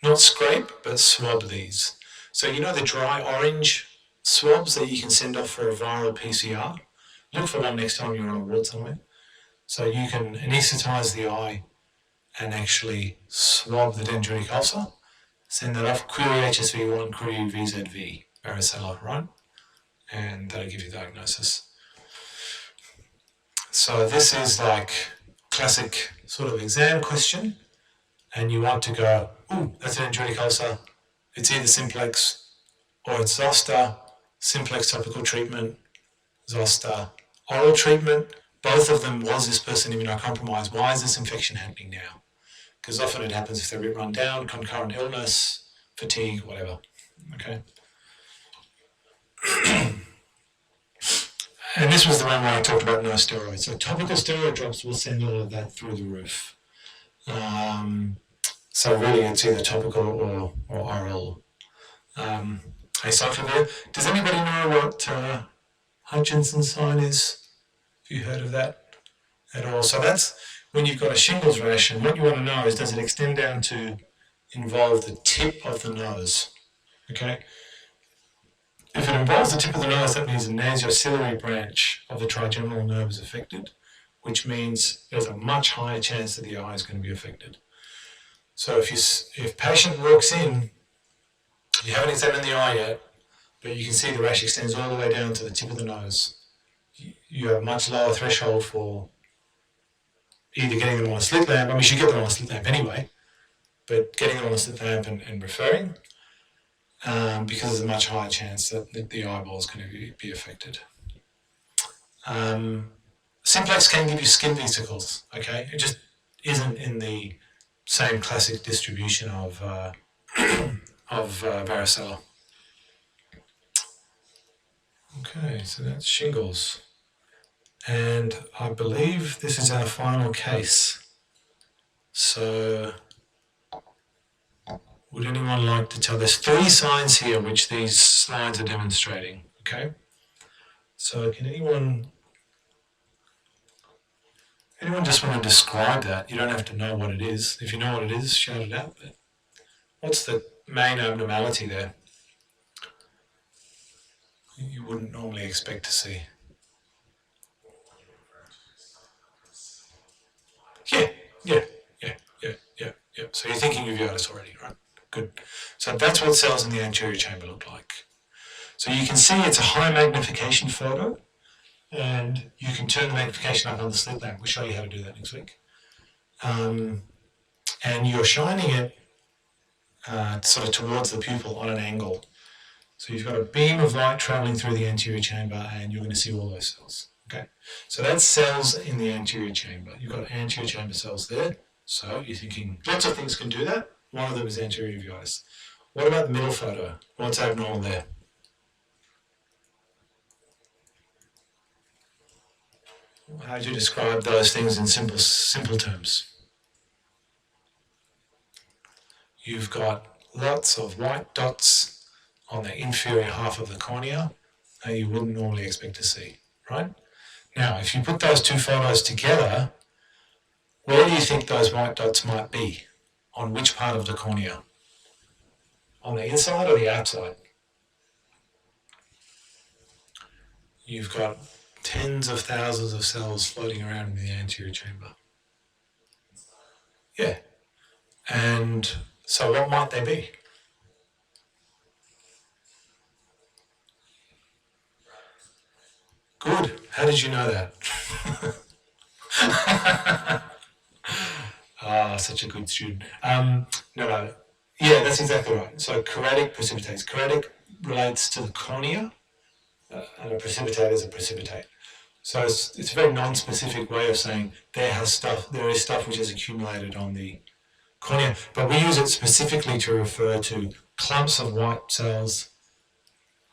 not scrape, but swab these. So you know the dry orange swabs that you can send off for a viral PCR? Look for one next time you're on a ward somewhere. So you can anesthetize the eye and actually swab the dendritic ulcer, send that off, query HSV1, query VZV, varicella, right? And that'll give you diagnosis. So this is like classic sort of exam question, and you want to go, ooh, that's an dendritic ulcer. It's either simplex or it's zoster, simplex topical treatment, zoster oral treatment. Both of them, was this person immunocompromised? Why is this infection happening now? Because often it happens if they're a bit run down, concurrent illness, fatigue, whatever. Okay. And this was the one where I talked about no steroids. So topical steroid drops will send all of that through the roof. So really it's either topical or oral. Acyclovir. Does anybody know what Hutchinson's sign is? Have you heard of that at all? So that's when you've got a shingles rash, and what you want to know is, does it extend down to involve the tip of the nose? Okay. If it involves the tip of the nose, that means the nasociliary branch of the trigeminal nerve is affected, which means there's a much higher chance that the eye is going to be affected. So if patient walks in, you haven't examined the eye yet, but you can see the rash extends all the way down to the tip of the nose, you have a much lower threshold for either getting them on a slit lamp. I mean, you should get them on a slit lamp anyway, but getting them on a slit lamp and referring, because there's a much higher chance that the eyeball is going to be affected. Simplex can give you skin vesicles, okay? It just isn't in the same classic distribution of varicella. Okay, so that's shingles. And I believe this is our final case. So would anyone like to tell? There's 3 signs here which these slides are demonstrating, okay? So can anyone just want to describe that? You don't have to know what it is. If you know what it is, shout it out. But what's the main abnormality there? You wouldn't normally expect to see. Yeah. So you're thinking uveitis already, right? Good. So that's what cells in the anterior chamber look like. So you can see it's a high magnification photo, and you can turn the magnification up on the slit lamp. We'll show you how to do that next week. And you're shining it sort of towards the pupil on an angle. So you've got a beam of light traveling through the anterior chamber, and you're going to see all those cells. Okay, so that's cells in the anterior chamber. You've got anterior chamber cells there. So you're thinking lots of things can do that. One of them is anterior uveitis. What about the middle photo? What's abnormal there? How do you describe those things in simple terms? You've got lots of white dots on the inferior half of the cornea that you wouldn't normally expect to see, right? Now, if you put those 2 photos together, where do you think those white dots might be? On which part of the cornea? On the inside or the outside? You've got tens of thousands of cells floating around in the anterior chamber. Yeah. And so what might they be? Good. How did you know that? Such a good student. No. Yeah, that's exactly right. So keratic precipitates. Keratic relates to the cornea, and a precipitate is a precipitate. So it's a very non-specific way of saying there is stuff which has accumulated on the cornea, but we use it specifically to refer to clumps of white cells,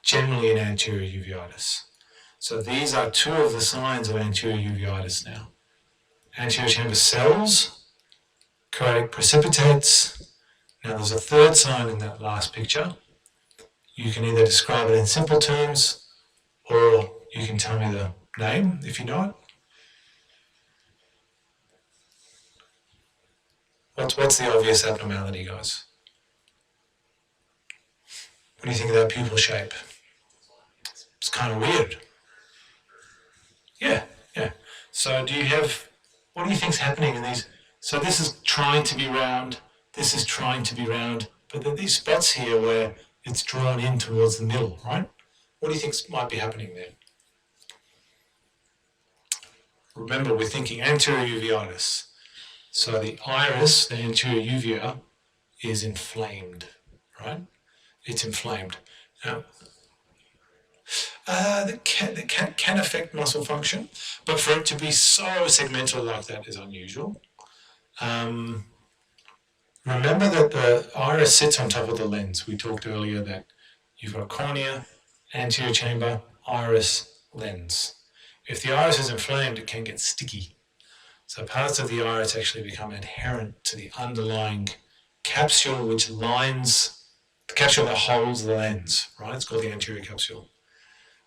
generally in anterior uveitis. So these are 2 of the signs of anterior uveitis now. Anterior chamber cells, keratic precipitates. Now there's a 3rd sign in that last picture. You can either describe it in simple terms, or you can tell me the name if you know it. What's the obvious abnormality, guys? What do you think of that pupil shape? It's kind of weird. Yeah. So what do you think's happening in these? So this is trying to be round, this is trying to be round, but there are these spots here where it's drawn in towards the middle, right? What do you think might be happening there? Remember, we're thinking anterior uveitis. So the iris, the anterior uvea, is inflamed, right? It's inflamed. Now, that can affect muscle function, but for it to be so segmental like that is unusual. Remember that the iris sits on top of the lens. We talked earlier that you've got cornea, anterior chamber, iris, lens. If the iris is inflamed, it can get sticky. So parts of the iris actually become adherent to the underlying capsule which lines the capsule that holds the lens, right? It's called the anterior capsule.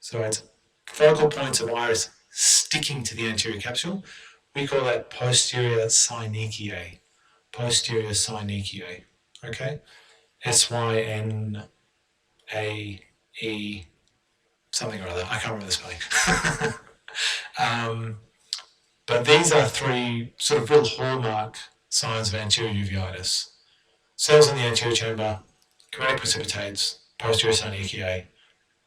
So it's focal points of iris sticking to the anterior capsule. We call that posterior synechiae. Posterior synechiae, okay? SYNAE something or other. I can't remember the spelling. But these are three sort of real hallmark signs of anterior uveitis. Cells in the anterior chamber, chromatic precipitates, posterior synechiae.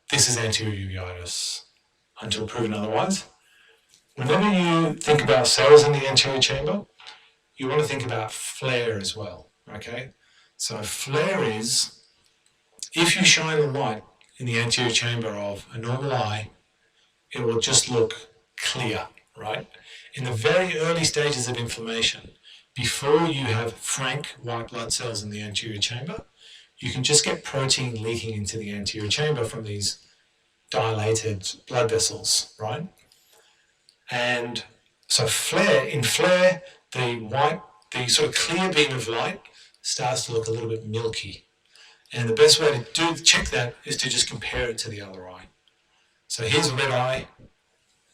This is anterior uveitis until proven otherwise. Whenever you think about cells in the anterior chamber, you want to think about flare as well, okay? So flare is, if you shine a light in the anterior chamber of a normal eye, it will just look clear, right? In the very early stages of inflammation, before you have frank white blood cells in the anterior chamber, you can just get protein leaking into the anterior chamber from these dilated blood vessels, right? And so in flare, the sort of clear beam of light starts to look a little bit milky. And the best way to check that is to just compare it to the other eye. So here's a red eye,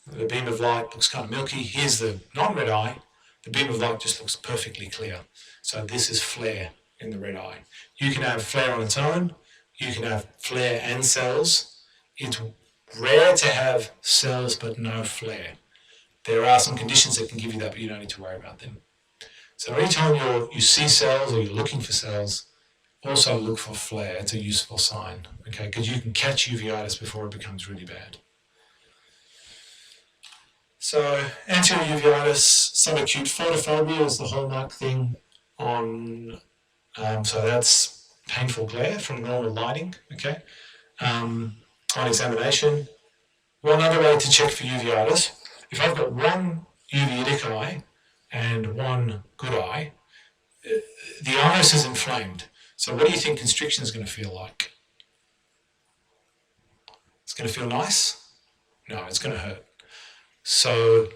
the beam of light looks kind of milky. Here's the non-red eye, the beam of light just looks perfectly clear. So this is flare in the red eye. You can have flare on its own, you can have flare and cells. It's rare to have cells but no flare. There are some conditions that can give you that, but you don't need to worry about them. So anytime you see cells or you're looking for cells, also look for flare. It's a useful sign, okay? Because you can catch uveitis before it becomes really bad. So anterior uveitis, subacute photophobia is the hallmark thing on, so that's painful glare from normal lighting, okay? On examination, one other way to check for uveitis, if I've got one uveitic eye and one good eye, the iris is inflamed. So what do you think constriction is going to feel like? It's going to feel nice? No, it's going to hurt. So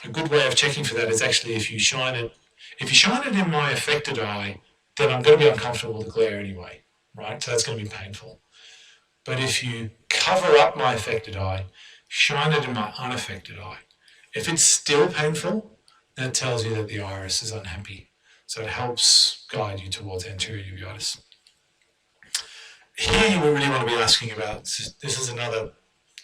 a good way of checking for that is actually if you shine it in my affected eye, then I'm going to be uncomfortable with the glare anyway, right? So that's going to be painful. But if you cover up my affected eye, shine it in my unaffected eye, if it's still painful, that tells you that the iris is unhappy. So it helps guide you towards anterior uveitis. Here you really want to be asking about, this is another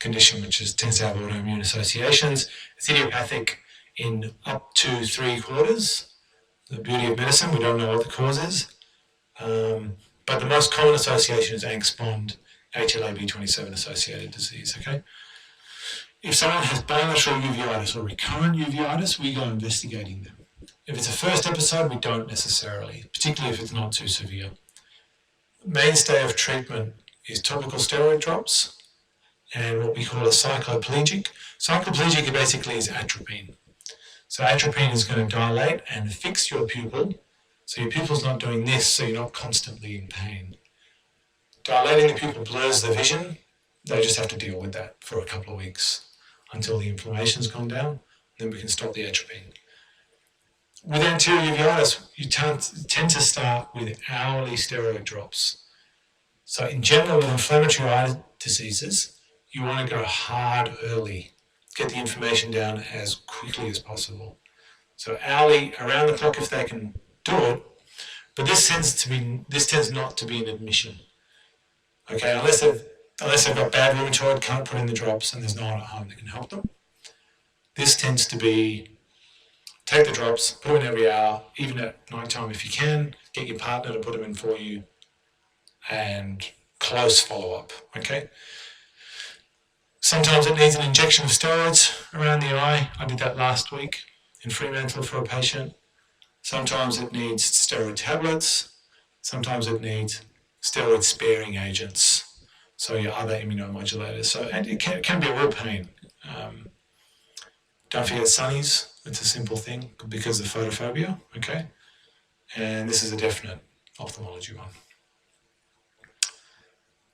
condition which tends to have autoimmune associations. It's idiopathic in up to 3/4. The beauty of medicine, we don't know what the cause is. But the most common association is Angst-Bond, HLA-B27 associated disease, okay? If someone has bilateral uveitis or recurrent uveitis, we go investigating them. If it's a first episode, we don't necessarily, particularly if it's not too severe. Mainstay of treatment is topical steroid drops and what we call a cycloplegic. Cycloplegic basically is atropine. So atropine is going to dilate and fix your pupil, so your pupil's not doing this, so you're not constantly in pain. Dilating the pupil blurs the vision. They just have to deal with that for a couple of weeks until the inflammation's gone down, then we can stop the atropine. With anterior uveitis, you tend to start with hourly steroid drops. So in general, with inflammatory eye diseases, you want to go hard early, get the information down as quickly as possible. So hourly, around the clock if they can do it, but this tends not to be an admission. Okay, unless they've got bad rheumatoid, can't put in the drops, and there's no one at home that can help them. This tends to be take the drops, put them in every hour, even at night time if you can, get your partner to put them in for you, and close follow-up, okay? Sometimes it needs an injection of steroids around the eye. I did that last week in Fremantle for a patient. Sometimes it needs steroid tablets. Sometimes it needs steroid-sparing agents, so your other immunomodulators. So, and it can be a real pain. Don't forget sunnies. It's a simple thing because of photophobia, okay? And this is a definite ophthalmology one.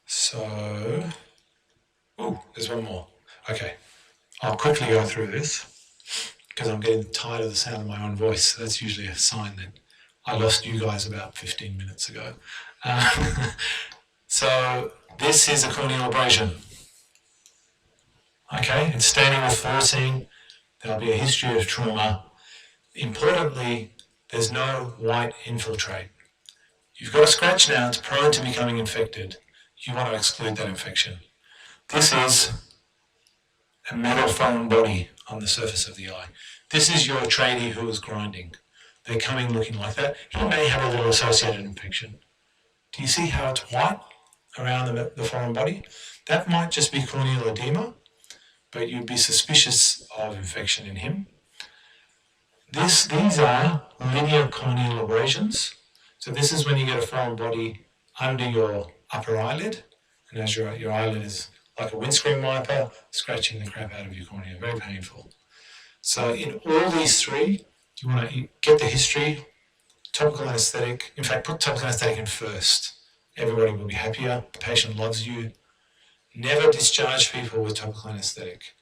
So, oh, there's one more. Okay, I'll quickly go through this because I'm getting tired of the sound of my own voice. So that's usually a sign that I lost you guys about 15 minutes ago. So this is a corneal abrasion. Okay, it's staining with fluorescein. There'll be a history of trauma. Importantly, there's no white infiltrate. You've got a scratch now, it's prone to becoming infected. You want to exclude that infection. This is a metal foreign body on the surface of the eye. This is your tradie who is grinding. They're coming looking like that. He may have a little associated infection. Do you see how it's white around the foreign body? That might just be corneal edema, but you'd be suspicious of infection in him. These are linear corneal abrasions. So this is when you get a foreign body under your upper eyelid, and as your eyelid is like a windscreen wiper, scratching the crap out of your cornea, very painful. So in all these three, you want to get the history, topical anesthetic. In fact, put topical anesthetic in first. Everybody will be happier. The patient loves you. Never discharge people with topical anesthetic.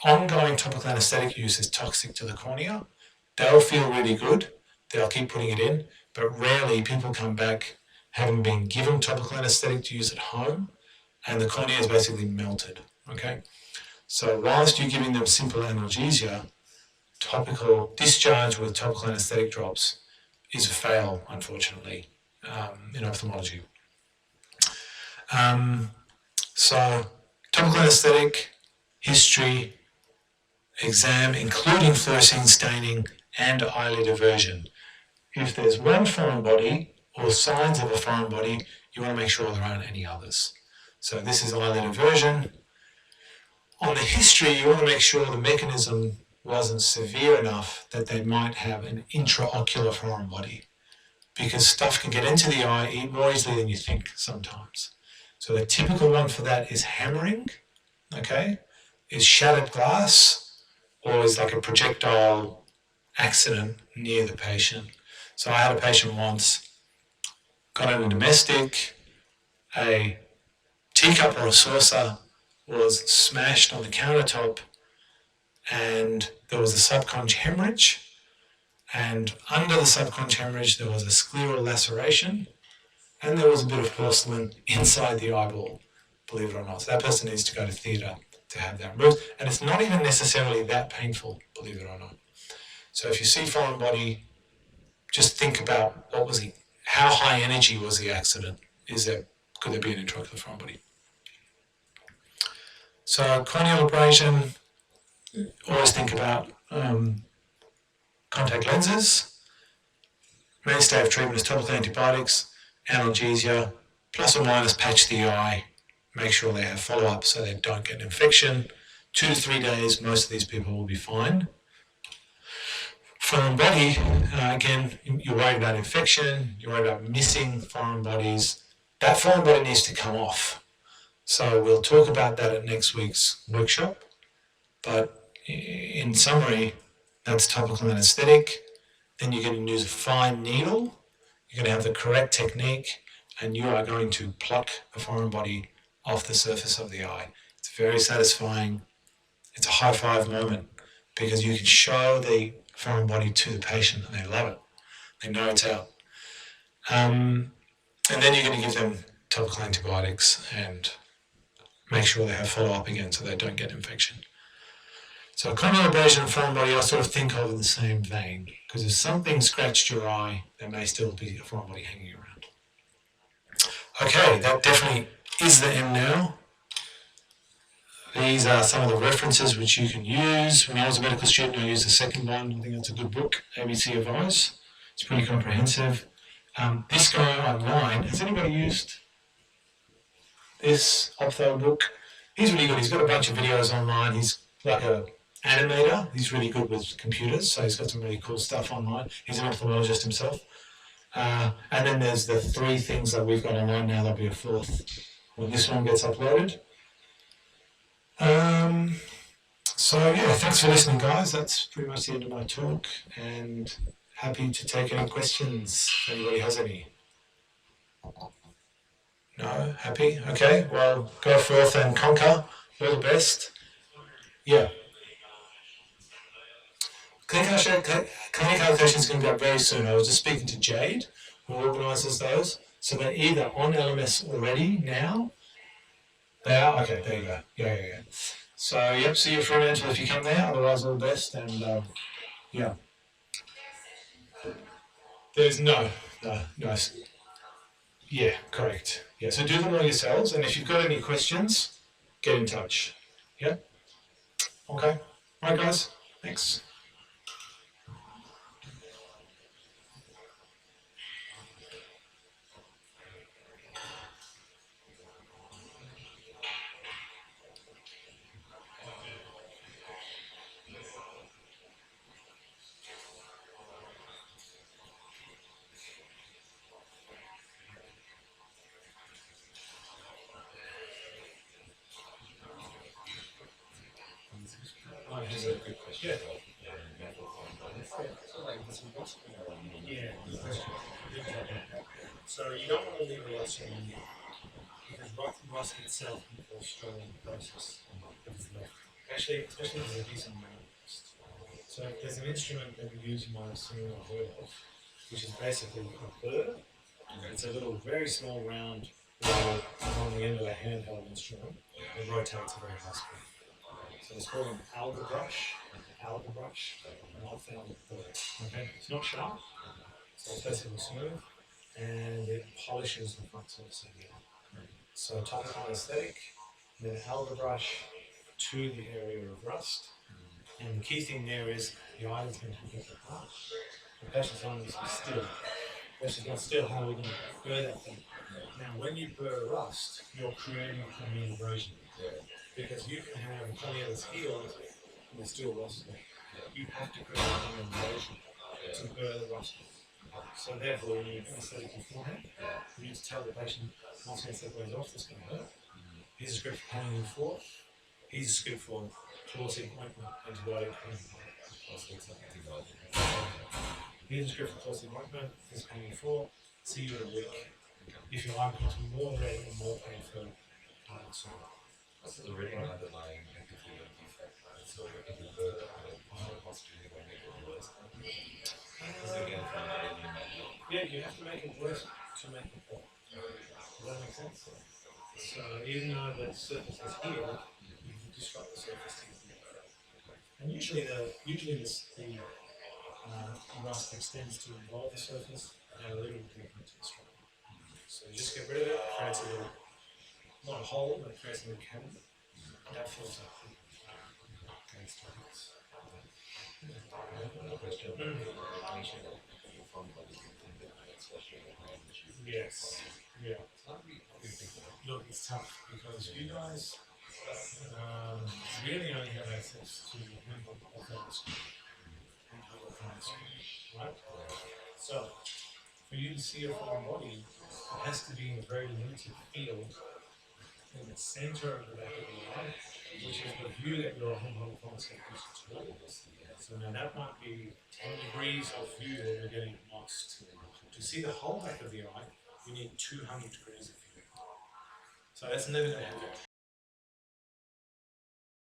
Ongoing topical anesthetic use is toxic to the cornea. They'll feel really good. They'll keep putting it in, but rarely people come back having been given topical anesthetic to use at home, and the cornea is basically melted, okay? So whilst you're giving them simple analgesia, topical discharge with topical anesthetic drops is a fail, unfortunately, in ophthalmology. So topical anesthetic, history, exam, including fluorescein staining and eyelid aversion. If there's one foreign body or signs of a foreign body, you want to make sure there aren't any others. So this is eyelid aversion. On the history, you want to make sure the mechanism wasn't severe enough that they might have an intraocular foreign body, because stuff can get into the eye more easily than you think sometimes. So the typical one for that is hammering, okay, is shattered glass, or is like a projectile accident near the patient. So I had a patient once, got in a domestic, a teacup or a saucer was smashed on the countertop, and there was a subconch hemorrhage, and under the subconch hemorrhage there was a scleral laceration, and there was a bit of porcelain inside the eyeball, believe it or not. So that person needs to go to theatre to have that removed, and it's not even necessarily that painful, believe it or not. So if you see foreign body, just think about how high energy was the accident? Could there be an intraocular foreign body? So corneal abrasion, always think about contact lenses. Mainstay of treatment is topical antibiotics, analgesia, plus or minus patch the eye. Make sure they have follow-up so they don't get an infection. 2 to 3 days, most of these people will be fine. Foreign body, again, you're worried about infection, you're worried about missing foreign bodies. That foreign body needs to come off. So we'll talk about that at next week's workshop. But in summary, that's topical anesthetic. Then you're going to use a fine needle. You're going to have the correct technique, and you are going to pluck the foreign body off the surface of the eye. It's very satisfying. It's a high five moment because you can show the foreign body to the patient and they love it. They know it's out. And then you're going to give them topical antibiotics and make sure they have follow-up again so they don't get infection. So condylar abrasion and foreign body I sort of think of in the same vein, because if something scratched your eye, there may still be a foreign body hanging around. Okay, that definitely is the end now. These are some of the references which you can use. When I was a medical student, I used the second one. I think that's a good book, ABC of Eyes. It's pretty comprehensive. This guy online, has anybody used this ophtho book? He's really good. He's got a bunch of videos online. He's like a animator. He's really good with computers, so he's got some really cool stuff online. He's an ophthalmologist himself. And then there's the 3 things that we've got online now. There'll be a 4th when this one gets uploaded. So yeah, thanks for listening, guys. That's pretty much the end of my talk, and happy to take any questions if anybody has any. No? Happy? Okay, well, go forth and conquer. All the best. Yeah. Clinic allocation is going to go very soon. I was just speaking to Jade, who organises those. So they're either on LMS already now. They are? Okay, there you go. Yeah. So, yep, see you for Fremantle if you come there. Otherwise, all the best. And, yeah. There's no. Yeah, correct. Yeah, so do them all yourselves. And if you've got any questions, get in touch. Yeah? Okay. All right, guys. Thanks. This is a good question. Yeah. So you don't want to leave a rust in because rust itself can cause strong process that is left. Actually, especially if there's a decent amount of rust. So there's an instrument that we use in my seminar of, which is basically a burr. It's a little, very small round ball on the end of a handheld instrument. It rotates at very high speed. So it's called an alga brush, and I found it burr. Okay, it's not sharp, so it's basically smooth, and it polishes the front surface of the eye. So topical anesthetic, then alga brush to the area of rust, and the key thing there is the eye is going to get apart. The patient's eye needs to be still. The patient's not still, how are we going to burr that thing? Now, when you burr rust, you're creating corneal abrasion. Because you can have cornea that's healed and there's still rust there. You have to create corneal abrasion to burr the rust. So therefore, you need anesthetic beforehand. You need to tell the patient, once anesthetic wears off, this is going to hurt. Here's a script for pain for. Here's a script for torsing ointment, antibiotic. Here's a script for torsing ointment, this is pain for. See you in a week. If your eye becomes more red and more painful, So the already underlying epithelial defect, right? So if you burr the possibly going to make it worse. Yeah, you have to make it worse to make it better. Does that make sense? So even though the surface is healed, you can disrupt the surface to get better. And usually the rust extends to involve the surface and a little deeper into the structure. So you just get rid of it, creates a little, not a hole, but it creates a little cavity. That fills up. Yes. Yeah. Look, it's tough because you guys really only have access to the handbook of that screen. Right? So, for you to see a foreign body, it has to be in a very limited field in the center of the back of the eye, which is the view that your home concept is towards. So now that might be 10 degrees of view that you're getting lost. To see the whole back of the eye, you need 200 degrees of view. So that's never going to happen.